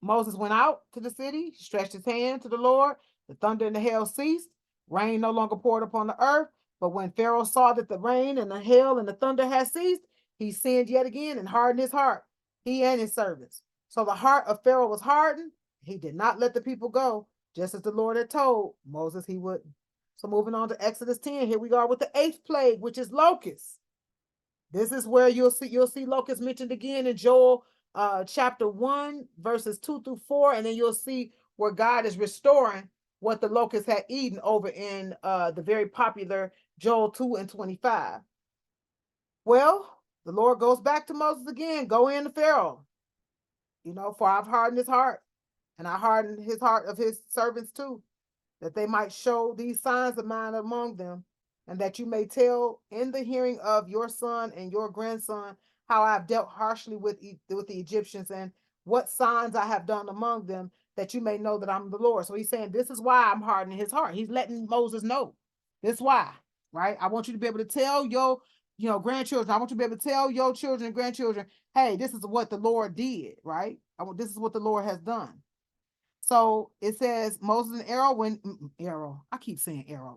[SPEAKER 1] Moses went out to the city, stretched his hand to the Lord. The thunder and the hail ceased. Rain no longer poured upon the earth. But when Pharaoh saw that the rain and the hail and the thunder had ceased, he sinned yet again and hardened his heart, he and his servants. So the heart of Pharaoh was hardened. He did not let the people go, just as the Lord had told Moses he wouldn't. So moving on to Exodus 10, here we are with the 8th plague, which is locusts. This is where you'll see locusts mentioned again in Joel chapter 1, verses 2 through 4, and then you'll see where God is restoring what the locusts had eaten over in the very popular Joel 2 and 25. Well, the Lord goes back to Moses again, go in to Pharaoh, for I've hardened his heart, and I hardened his heart of his servants too, that they might show these signs of mine among them, and that you may tell in the hearing of your son and your grandson how I have dealt harshly with the Egyptians, and what signs I have done among them, that you may know that I'm the Lord. So he's saying, this is why I'm hardening his heart. He's letting Moses know. This is why, right? I want you to be able to tell your grandchildren. I want you to be able to tell your children and grandchildren, hey, this is what the Lord did, right? This is what the Lord has done. So it says Moses and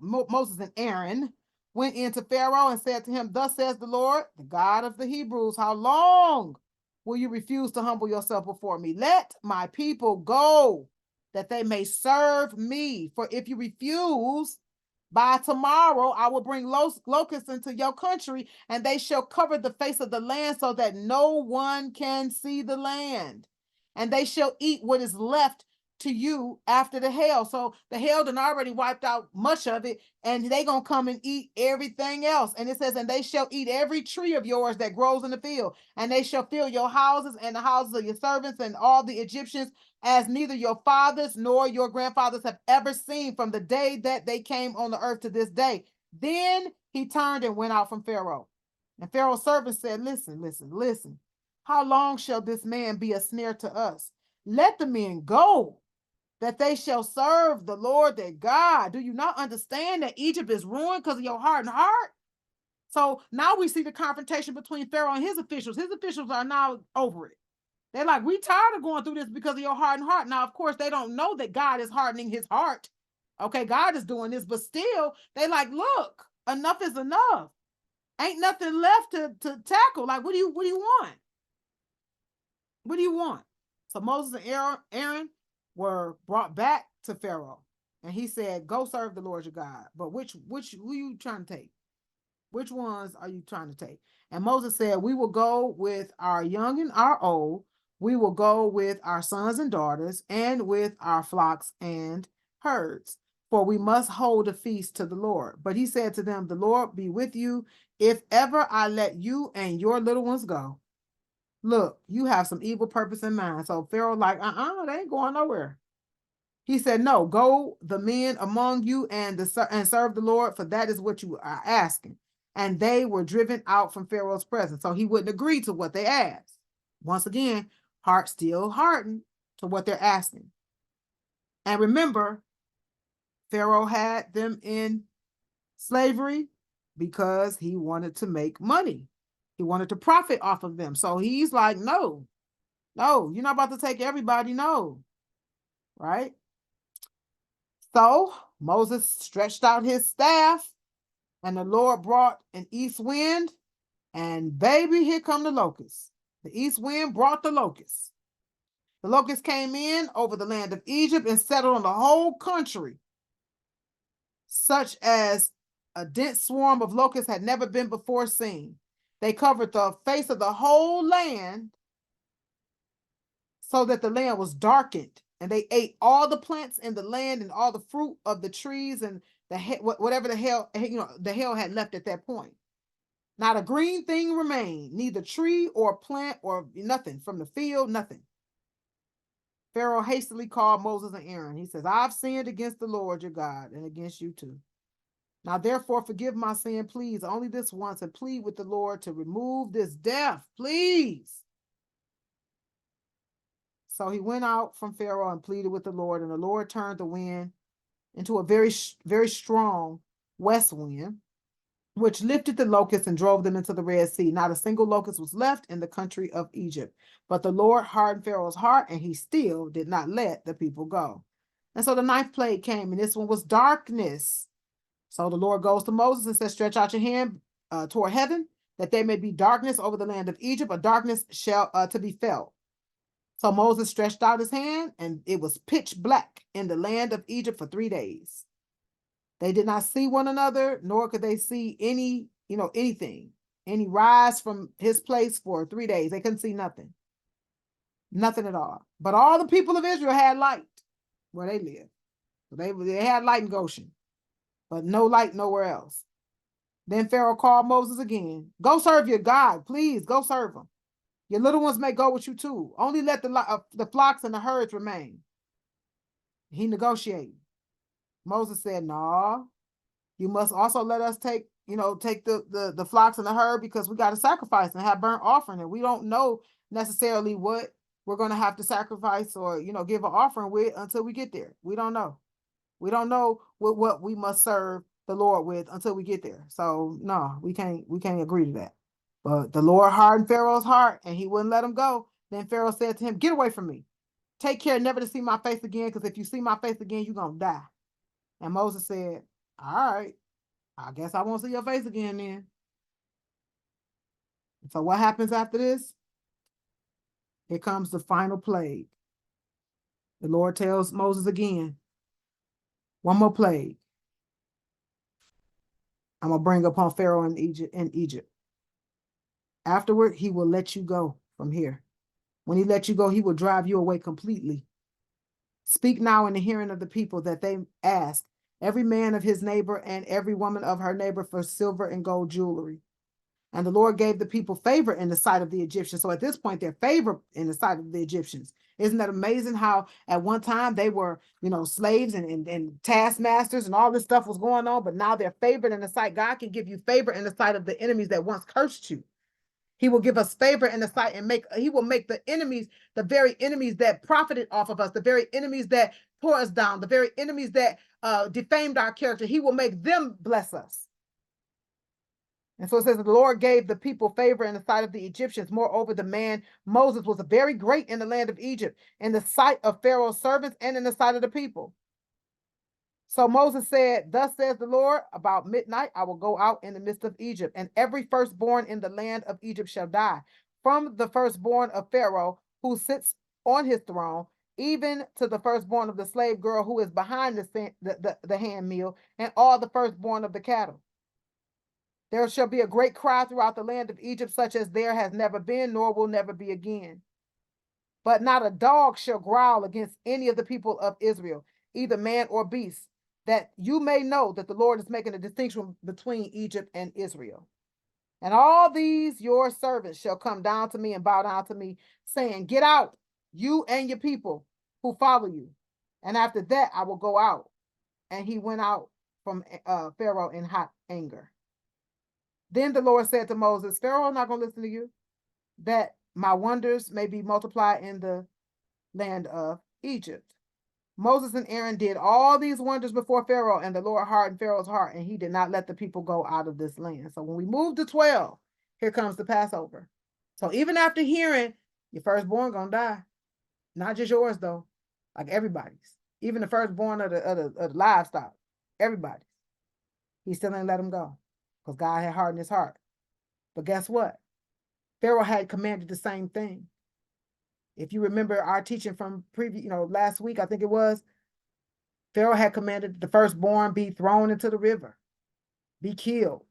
[SPEAKER 1] Moses and Aaron went into Pharaoh and said to him, thus says the Lord, the God of the Hebrews, how long will you refuse to humble yourself before me? Let my people go, that they may serve me. For if you refuse, by tomorrow I will bring locusts into your country, and they shall cover the face of the land so that no one can see the land. And they shall eat what is left to you after the hail. So the hail done already wiped out much of it, and they gonna come and eat everything else. And it says, and they shall eat every tree of yours that grows in the field, and they shall fill your houses and the houses of your servants and all the Egyptians, as neither your fathers nor your grandfathers have ever seen from the day that they came on the earth to this day. Then he turned and went out from Pharaoh. And Pharaoh's servants said, listen. How long shall this man be a snare to us? Let the men go, that they shall serve the Lord their God. Do you not understand that Egypt is ruined because of your hardened heart? So now we see the confrontation between Pharaoh and his officials. His officials are now over it. They're like, we tired of going through this because of your hardened heart. Now, of course, they don't know that God is hardening his heart. Okay, God is doing this, but still, they like, look, enough is enough. Ain't nothing left to tackle. Like, what do you want? What do you want? So Moses and Aaron were brought back to Pharaoh, and he said, go serve the Lord your God. But who are you trying to take? Which ones are you trying to take? And Moses said, we will go with our young and our old. We will go with our sons and daughters, and with our flocks and herds, for we must hold a feast to the Lord. But he said to them, the Lord be with you, if ever I let you and your little ones go. Look, you have some evil purpose in mind. So Pharaoh like, they ain't going nowhere. He said, no, go the men among you and serve the Lord, for that is what you are asking. And they were driven out from Pharaoh's presence. So he wouldn't agree to what they asked. Once again, heart still hardened to what they're asking. And remember, Pharaoh had them in slavery because he wanted to make money. He wanted to profit off of them. So he's like, no, you're not about to take everybody, no. Right? So Moses stretched out his staff, and the Lord brought an east wind, and baby, here come the locusts. The east wind brought the locusts. The locusts came in over the land of Egypt and settled on the whole country, such as a dense swarm of locusts had never been before seen. They covered the face of the whole land, so that the land was darkened, and they ate all the plants in the land and all the fruit of the trees and whatever the hell, the hell had left at that point. Not a green thing remained, neither tree or plant or nothing from the field, nothing. Pharaoh hastily called Moses and Aaron. He says, I've sinned against the Lord your God and against you too. Now therefore forgive my sin, please, only this once, and plead with the Lord to remove this death, please. So he went out from Pharaoh and pleaded with the Lord, and the Lord turned the wind into a very, very strong west wind, which lifted the locusts and drove them into the Red Sea. Not a single locust was left in the country of Egypt. But the Lord hardened Pharaoh's heart, and he still did not let the people go. And so the ninth plague came, and this one was darkness. So the Lord goes to Moses and says, stretch out your hand toward heaven, that there may be darkness over the land of Egypt, a darkness shall to be felt. So Moses stretched out his hand, and it was pitch black in the land of Egypt for 3 days. They did not see one another, nor could they see anything, any rise from his place for 3 days. They couldn't see nothing. Nothing at all. But all the people of Israel had light where they lived. So they had light in Goshen, but no light nowhere else. Then Pharaoh called Moses again. Go serve your God, please, go serve him. Your little ones may go with you too. Only let the flocks and the herds remain. He negotiated. Moses said, no, you must also let us take the flocks and the herd, because we got to sacrifice and have burnt offering. And we don't know necessarily what we're going to have to sacrifice or, give an offering with until we get there. We don't know. We don't know what we must serve the Lord with until we get there. So no, we can't agree to that. But the Lord hardened Pharaoh's heart, and he wouldn't let him go. Then Pharaoh said to him, get away from me. Take care never to see my face again, because if you see my face again, you're going to die. And Moses said, all right, I guess I won't see your face again then. So what happens after this? Here comes the final plague. The Lord tells Moses again, one more plague I'm going to bring upon Pharaoh in Egypt. Afterward, he will let you go from here. When he lets you go, he will drive you away completely. Speak now in the hearing of the people, that they ask every man of his neighbor and every woman of her neighbor for silver and gold jewelry. And the Lord gave the people favor in the sight of the Egyptians. So at this point, they're favored in the sight of the Egyptians. Isn't that amazing how at one time they were, slaves and taskmasters and all this stuff was going on, but now they're favored in the sight. God can give you favor in the sight of the enemies that once cursed you. He will give us favor in the sight, and he will make the enemies, the very enemies that profited off of us, the very enemies that tore us down, the very enemies that defamed our character. He will make them bless us. And so it says, the Lord gave the people favor in the sight of the Egyptians. Moreover, the man Moses was very great in the land of Egypt, in the sight of Pharaoh's servants and in the sight of the people. So Moses said, thus says the Lord, about midnight I will go out in the midst of Egypt, and every firstborn in the land of Egypt shall die, from the firstborn of Pharaoh who sits on his throne, even to the firstborn of the slave girl who is behind the handmill, and all the firstborn of the cattle. There shall be a great cry throughout the land of Egypt, such as there has never been, nor will never be again. But not a dog shall growl against any of the people of Israel, either man or beast, that you may know that the Lord is making a distinction between Egypt and Israel. And all these your servants shall come down to me and bow down to me, saying, get out, you and your people who follow you. And after that, I will go out. And he went out from Pharaoh in hot anger. Then the Lord said to Moses, Pharaoh is not going to listen to you, that my wonders may be multiplied in the land of Egypt. Moses and Aaron did all these wonders before Pharaoh, and the Lord hardened Pharaoh's heart, and he did not let the people go out of this land. So when we move to 12, here comes the Passover. So even after hearing, your firstborn gonna die, not just yours though, like everybody's, even the firstborn of the livestock, everybody's. He still didn't let them go because God had hardened his heart. But guess what? Pharaoh had commanded the same thing. If you remember our teaching from last week, I think it was, Pharaoh had commanded the firstborn be thrown into the river, be killed.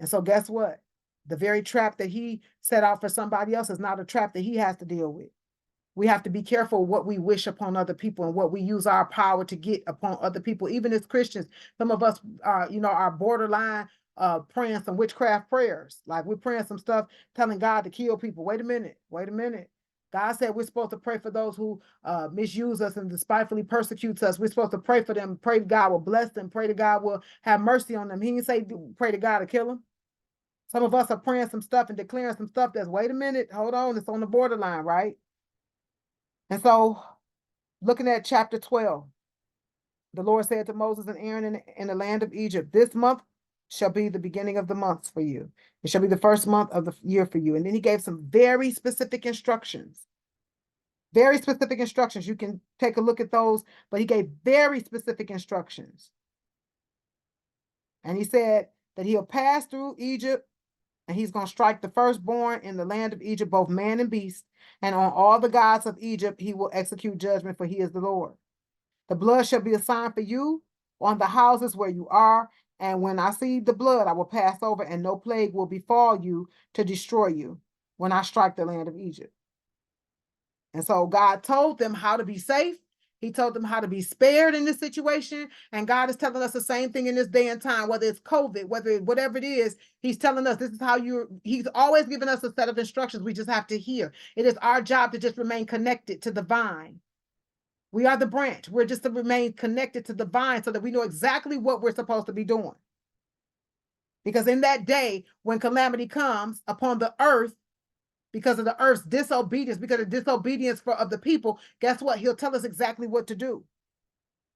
[SPEAKER 1] And so guess what? The very trap that he set out for somebody else is not a trap that he has to deal with. We have to be careful what we wish upon other people and what we use our power to get upon other people. Even as Christians, some of us are borderline praying some witchcraft prayers. Like we're praying some stuff, telling God to kill people. Wait a minute. God said we're supposed to pray for those who misuse us and despitefully persecutes us. We're supposed to pray for them, pray God will bless them, pray that God will have mercy on them. He didn't say pray to God to kill them. Some of us are praying some stuff and declaring some stuff that's, wait a minute, hold on, it's on the borderline, right? And so, looking at chapter 12, the Lord said to Moses and Aaron in the land of Egypt, this month shall be the beginning of the months for you. It shall be the first month of the year for you. And then he gave some very specific instructions. Very specific instructions. You can take a look at those, but he gave very specific instructions. And he said that he'll pass through Egypt and he's going to strike the firstborn in the land of Egypt, both man and beast. And on all the gods of Egypt, he will execute judgment, for he is the Lord. The blood shall be a sign for you on the houses where you are. And when I see the blood, I will pass over, and no plague will befall you to destroy you when I strike the land of Egypt. And so God told them how to be safe. He told them how to be spared in this situation. And God is telling us the same thing in this day and time, whether it's COVID, whatever it is, he's telling us this is how he's always given us a set of instructions. We just have to hear. It is our job to just remain connected to the vine. We are the branch. We're just to remain connected to the vine so that we know exactly what we're supposed to be doing. Because in that day, when calamity comes upon the earth, because of the earth's disobedience, because of disobedience of the people, guess what? He'll tell us exactly what to do.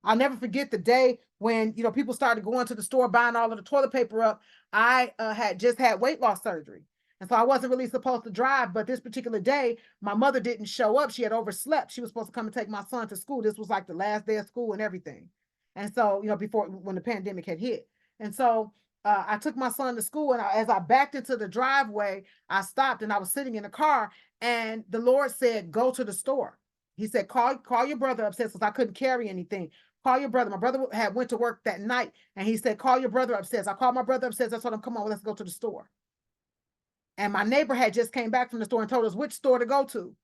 [SPEAKER 1] I'll never forget the day when, people started going to the store, buying all of the toilet paper up. I had just had weight loss surgery. And so I wasn't really supposed to drive, but this particular day, my mother didn't show up. She had overslept. She was supposed to come and take my son to school. This was like the last day of school and everything. And so, when the pandemic had hit. And so I took my son to school, and as I backed into the driveway, I stopped and I was sitting in the car, and the Lord said, go to the store. He said, call your brother upstairs, because I couldn't carry anything. Call your brother. My brother had went to work that night, and he said, call your brother upstairs. I called my brother upstairs. I told him, come on, let's go to the store. And my neighbor had just came back from the store and told us which store to go to.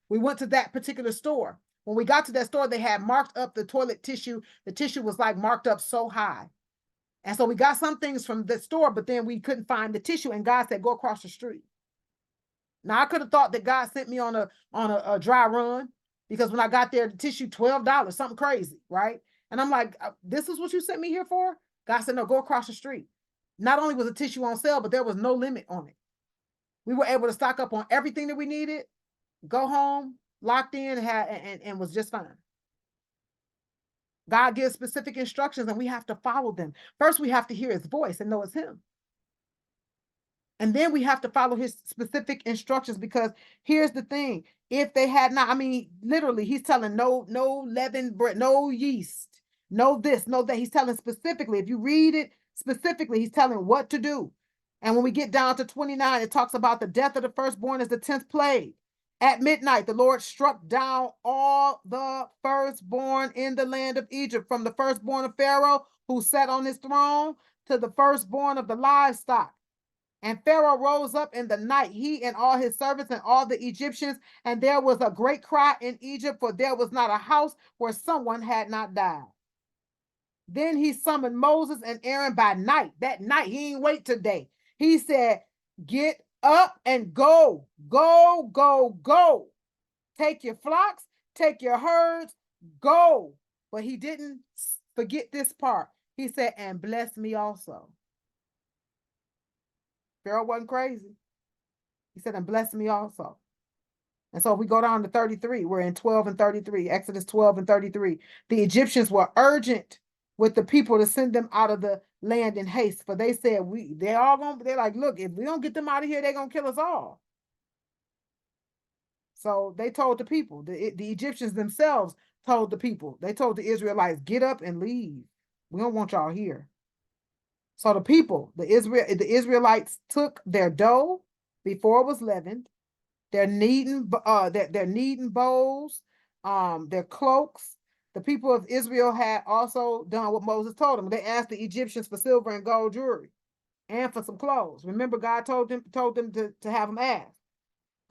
[SPEAKER 1] We went to that particular store. When we got to that store, they had marked up the toilet tissue. The tissue was like marked up so high. And so we got some things from the store, but then we couldn't find the tissue. And God said, go across the street. Now, I could have thought that God sent me on a dry run, because when I got there, the tissue, $12, something crazy, right? And I'm like, this is what you sent me here for? God said, no, go across the street. Not only was the tissue on sale, but there was no limit on it. We were able to stock up on everything that we needed, go home, locked in, and was just fine. God gives specific instructions, and we have to follow them. First, we have to hear his voice and know it's him. And then we have to follow his specific instructions, because here's the thing. If they had not, literally, he's telling no leavened bread, no yeast, no this, no that. He's telling specifically, if you read it specifically, he's telling what to do. And when we get down to 29, it talks about the death of the firstborn as the 10th plague. At midnight, the Lord struck down all the firstborn in the land of Egypt, from the firstborn of Pharaoh, who sat on his throne, to the firstborn of the livestock. And Pharaoh rose up in the night, he and all his servants and all the Egyptians, and there was a great cry in Egypt, for there was not a house where someone had not died. Then he summoned Moses and Aaron by night. That night, he ain't wait till day. He said, get up and go, go, go, go. Take your flocks, take your herds, go. But he didn't forget this part. He said, and bless me also. Pharaoh wasn't crazy. He said, and bless me also. And so if we go down to 33, we're in 12 and 33, Exodus 12 and 33. The Egyptians were urgent with the people to send them out of the land in haste, for they said, they're like, look, if we don't get them out of here, they're going to kill us all. So they told the people, the Egyptians themselves told the people, they told the Israelites, get up and leave. We don't want y'all here. So the people, the Israelites took their dough before it was leavened, their kneading bowls, their cloaks. The people of Israel had also done what Moses told them. They asked the Egyptians for silver and gold jewelry and for some clothes. Remember, God told them to have them ask.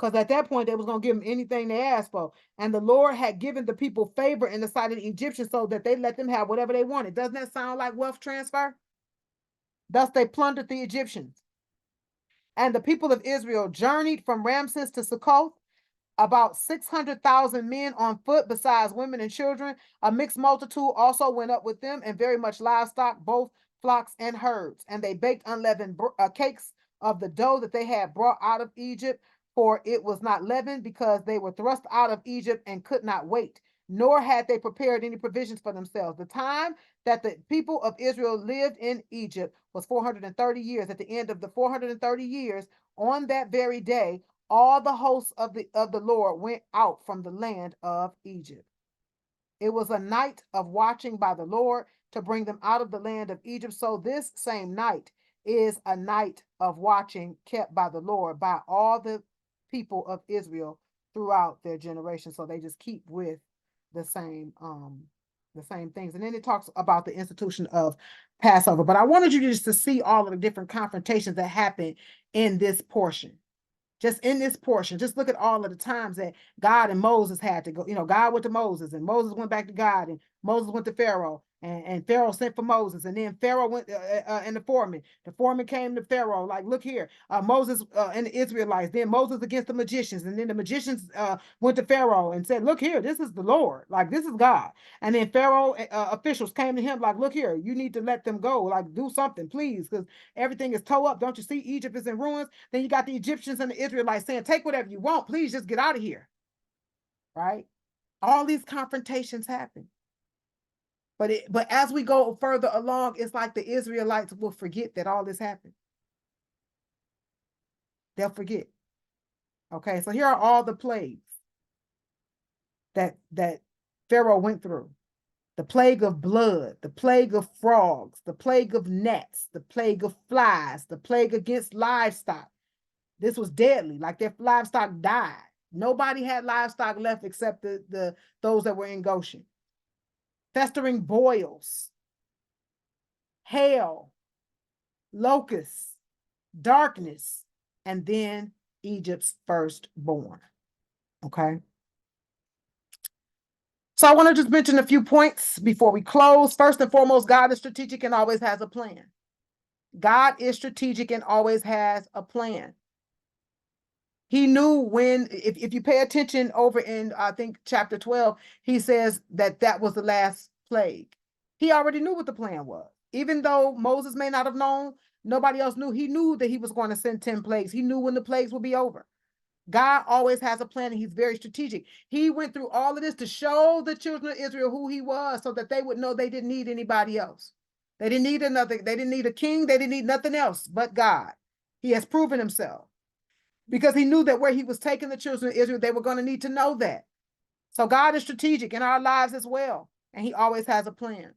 [SPEAKER 1] because at that point they was going to give them anything they asked for. And the Lord had given the people favor in the sight of the Egyptians so that they let them have whatever they wanted. Doesn't that sound like wealth transfer? Thus they plundered the Egyptians. And the people of Israel journeyed from Ramses to Succoth, about 600,000 men on foot, besides women and children. A mixed multitude also went up with them, and very much livestock, both flocks and herds. And they baked unleavened cakes of the dough that they had brought out of Egypt, for it was not leavened, because they were thrust out of Egypt and could not wait, nor had they prepared any provisions for themselves. The time that the people of Israel lived in Egypt was 430 years. At the end of the 430 years, on that very day, all the hosts of the Lord went out from the land of Egypt. It was a night of watching by the Lord to bring them out of the land of Egypt. So this same night is a night of watching kept by the Lord by all the people of Israel throughout their generation. So they just keep with the same things. And then it talks about the institution of Passover. But I wanted you just to see all of the different confrontations that happen in this portion. Just in this portion, just look at all of the times that God and Moses had to go. God went to Moses, and Moses went back to God, and Moses went to Pharaoh, and Pharaoh sent for Moses, and then Pharaoh went and the foreman. The foreman came to Pharaoh, like, look here, Moses and the Israelites. Then Moses against the magicians, and then the magicians went to Pharaoh and said, look here, this is the Lord, like this is God. And then Pharaoh officials came to him, like, look here, you need to let them go, like do something, please, because everything is tore up. Don't you see Egypt is in ruins? Then you got the Egyptians and the Israelites saying, take whatever you want, please just get out of here, right? All these confrontations happen. But as we go further along, it's like the Israelites will forget that all this happened. They'll forget. Okay, so here are all the plagues that Pharaoh went through. The plague of blood, the plague of frogs, the plague of gnats, the plague of flies, the plague against livestock. This was deadly, like their livestock died. Nobody had livestock left except those that were in Goshen. Festering boils, hail, locusts, darkness, and then Egypt's firstborn. Okay. So I want to just mention a few points before we close. First and foremost, God is strategic and always has a plan. God is strategic and always has a plan. He knew when, if you pay attention over in, I think, chapter 12, he says that was the last plague. He already knew what the plan was. Even though Moses may not have known, nobody else knew. He knew that he was going to send 10 plagues. He knew when the plagues would be over. God always has a plan, and he's very strategic. He went through all of this to show the children of Israel who he was, so that they would know they didn't need anybody else. They didn't need another. They didn't need a king. They didn't need nothing else but God. He has proven himself, because he knew that where he was taking the children of Israel, they were going to need to know that. So God is strategic in our lives as well, and he always has a plan.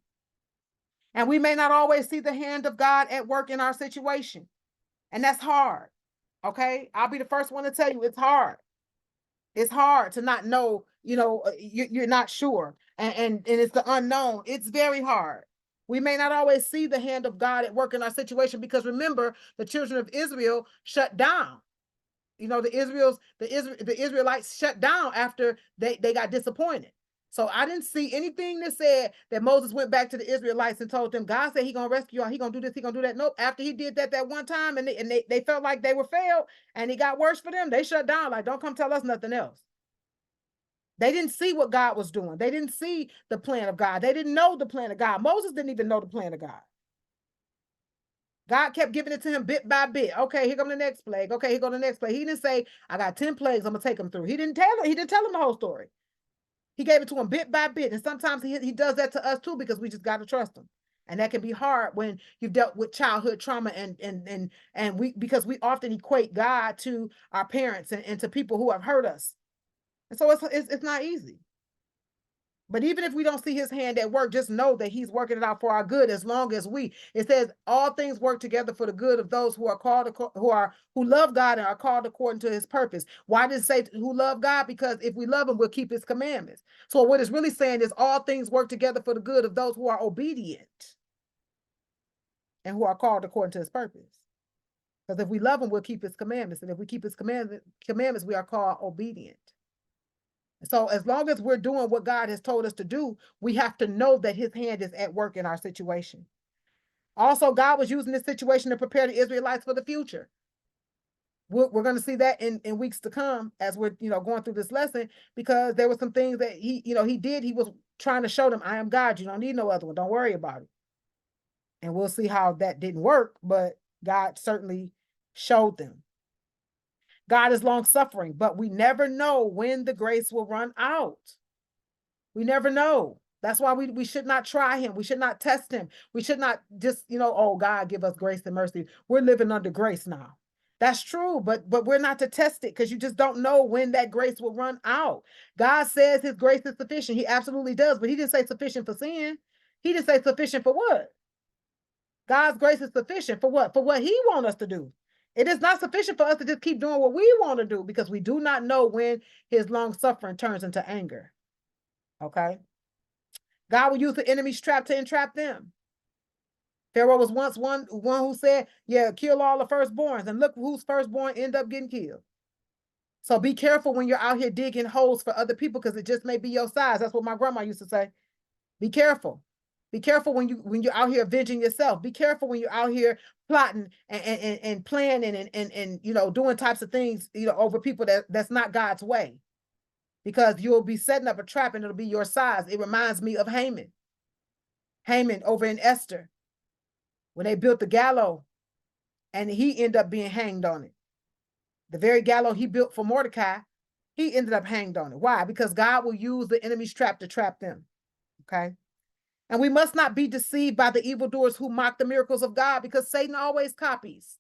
[SPEAKER 1] And we may not always see the hand of God at work in our situation, and that's hard. Okay, I'll be the first one to tell you it's hard. It's hard to not know, you're not sure, and it's the unknown. It's very hard. We may not always see the hand of God at work in our situation, because remember, the children of Israel shut down. The Israelites shut down after they got disappointed. So I didn't see anything that said that Moses went back to the Israelites and told them, God said he gonna rescue y'all, he gonna do this, he gonna do that. Nope. After he did that one time, and they felt like they were failed, and it got worse for them, they shut down, like, don't come tell us nothing else. They didn't see what God was doing. They didn't see the plan of God. They didn't know the plan of God. Moses didn't even know the plan of God. God kept giving it to him bit by bit. Okay, here come the next plague. Okay, here go the next plague. He didn't say, I got 10 plagues, I'm gonna take them through. He didn't tell him the whole story. He gave it to him bit by bit. And sometimes he does that to us too, because we just got to trust him. And that can be hard when you've dealt with childhood trauma, and because we often equate God to our parents and to people who have hurt us. And so it's not easy. But even if we don't see his hand at work, just know that he's working it out for our good. As long as it says all things work together for the good of those who are called, who love God and are called according to his purpose. Why does it say who love God? Because if we love him, we'll keep his commandments. So what it's really saying is all things work together for the good of those who are obedient and who are called according to his purpose. Because if we love him, we'll keep his commandments. And if we keep his commandments, we are called obedient. So as long as we're doing what God has told us to do, we have to know that his hand is at work in our situation. Also, God was using this situation to prepare the Israelites for the future. We're going to see that in weeks to come as we're, going through this lesson, because there were some things that he did. He was trying to show them, I am God. You don't need no other one. Don't worry about it. And we'll see how that didn't work, but God certainly showed them. God is long suffering, but we never know when the grace will run out. We never know. That's why we should not try him. We should not test him. We should not just, oh, God, give us grace and mercy. We're living under grace now. That's true, but we're not to test it, because you just don't know when that grace will run out. God says his grace is sufficient. He absolutely does, but he didn't say sufficient for sin. He didn't say sufficient for what? God's grace is sufficient for what? For what he wants us to do. It is not sufficient for us to just keep doing what we want to do, because we do not know when his long suffering turns into anger. Okay? God will use the enemy's trap to entrap them. Pharaoh was once one who said, yeah, kill all the firstborns. And look whose firstborn end up getting killed. So be careful when you're out here digging holes for other people, because it just may be your size. That's what my grandma used to say. Be careful. Be careful when you're out here avenging yourself. Be careful when you're out here plotting and planning and doing types of things over people that's not God's way, because you'll be setting up a trap and it'll be your size. It reminds me of Haman. Haman over in Esther, when they built the gallows and he ended up being hanged on it. The very gallows he built for Mordecai, he ended up hanged on it. Why? Because God will use the enemy's trap to trap them. Okay. And we must not be deceived by the evildoers who mock the miracles of God, because Satan always copies.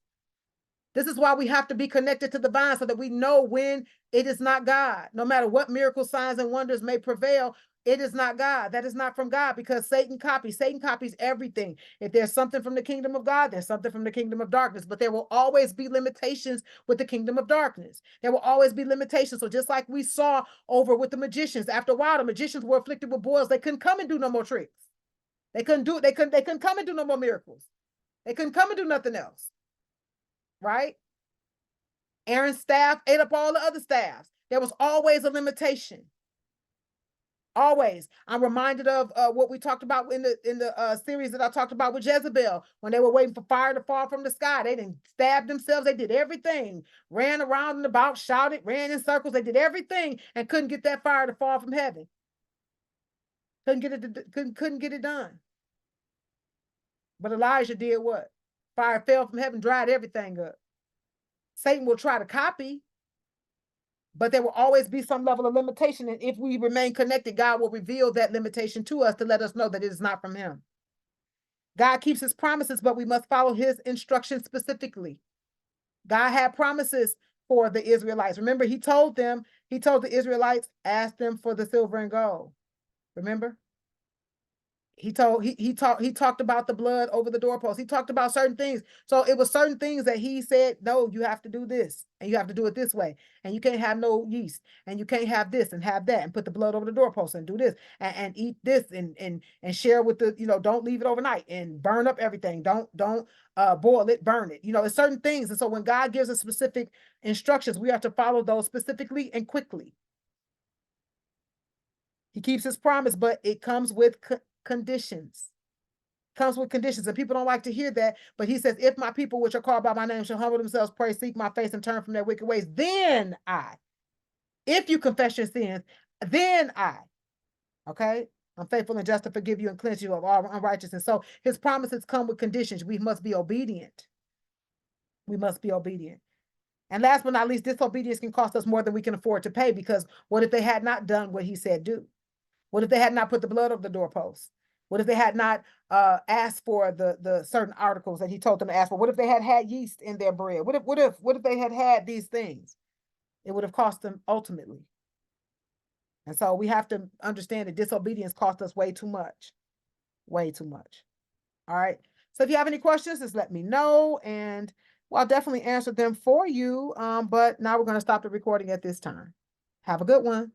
[SPEAKER 1] This is why we have to be connected to the vine, so that we know when it is not God. No matter what miracle signs and wonders may prevail, it is not God. That is not from God, because Satan copies. Satan copies everything. If there's something from the kingdom of God, there's something from the kingdom of darkness. But there will always be limitations with the kingdom of darkness. There will always be limitations. So just like we saw over with the magicians, after a while, the magicians were afflicted with boils. They couldn't come and do no more tricks. They couldn't come and do no more miracles. They couldn't come and do nothing else. Right? Aaron's staff ate up all the other staffs. There was always a limitation. Always. I'm reminded of what we talked about in the series that I talked about with Jezebel, when they were waiting for fire to fall from the sky. They didn't stab themselves. They did everything. Ran around and about, shouted, ran in circles. They did everything and couldn't get that fire to fall from heaven. Couldn't get it done. But Elijah did what? Fire fell from heaven, dried everything up. Satan will try to copy, but there will always be some level of limitation. And if we remain connected, God will reveal that limitation to us to let us know that it is not from him. God keeps his promises, but we must follow his instructions specifically. God had promises for the Israelites. Remember, he told the Israelites, ask them for the silver and gold. Remember? He talked about the blood over the doorpost. He talked about certain things. So it was certain things that he said, no, you have to do this, and you have to do it this way, and you can't have no yeast, and you can't have this and have that, and put the blood over the doorpost and do this and eat this and share with the, don't leave it overnight and burn up everything. Don't boil it, burn it. It's certain things. And so when God gives us specific instructions, we have to follow those specifically and quickly. He keeps his promise, but it comes with conditions. Comes with conditions, and people don't like to hear that, but he says, if my people which are called by my name shall humble themselves, pray, seek my face, and turn from their wicked ways, then if you confess your sins, then okay, I'm faithful and just to forgive you and cleanse you of all unrighteousness. So his promises come with conditions. We must be obedient. We must be obedient. And last but not least, disobedience can cost us more than we can afford to pay, because what if they had not done what he said do? What if they had not put the blood over the doorpost? What if they had not asked for the certain articles that he told them to ask for? What if they had yeast in their bread? What if they had these things? It would have cost them ultimately. And so we have to understand that disobedience cost us way too much. Way too much. All right. So if you have any questions, just let me know, and I'll definitely answer them for you. But now we're going to stop the recording at this time. Have a good one.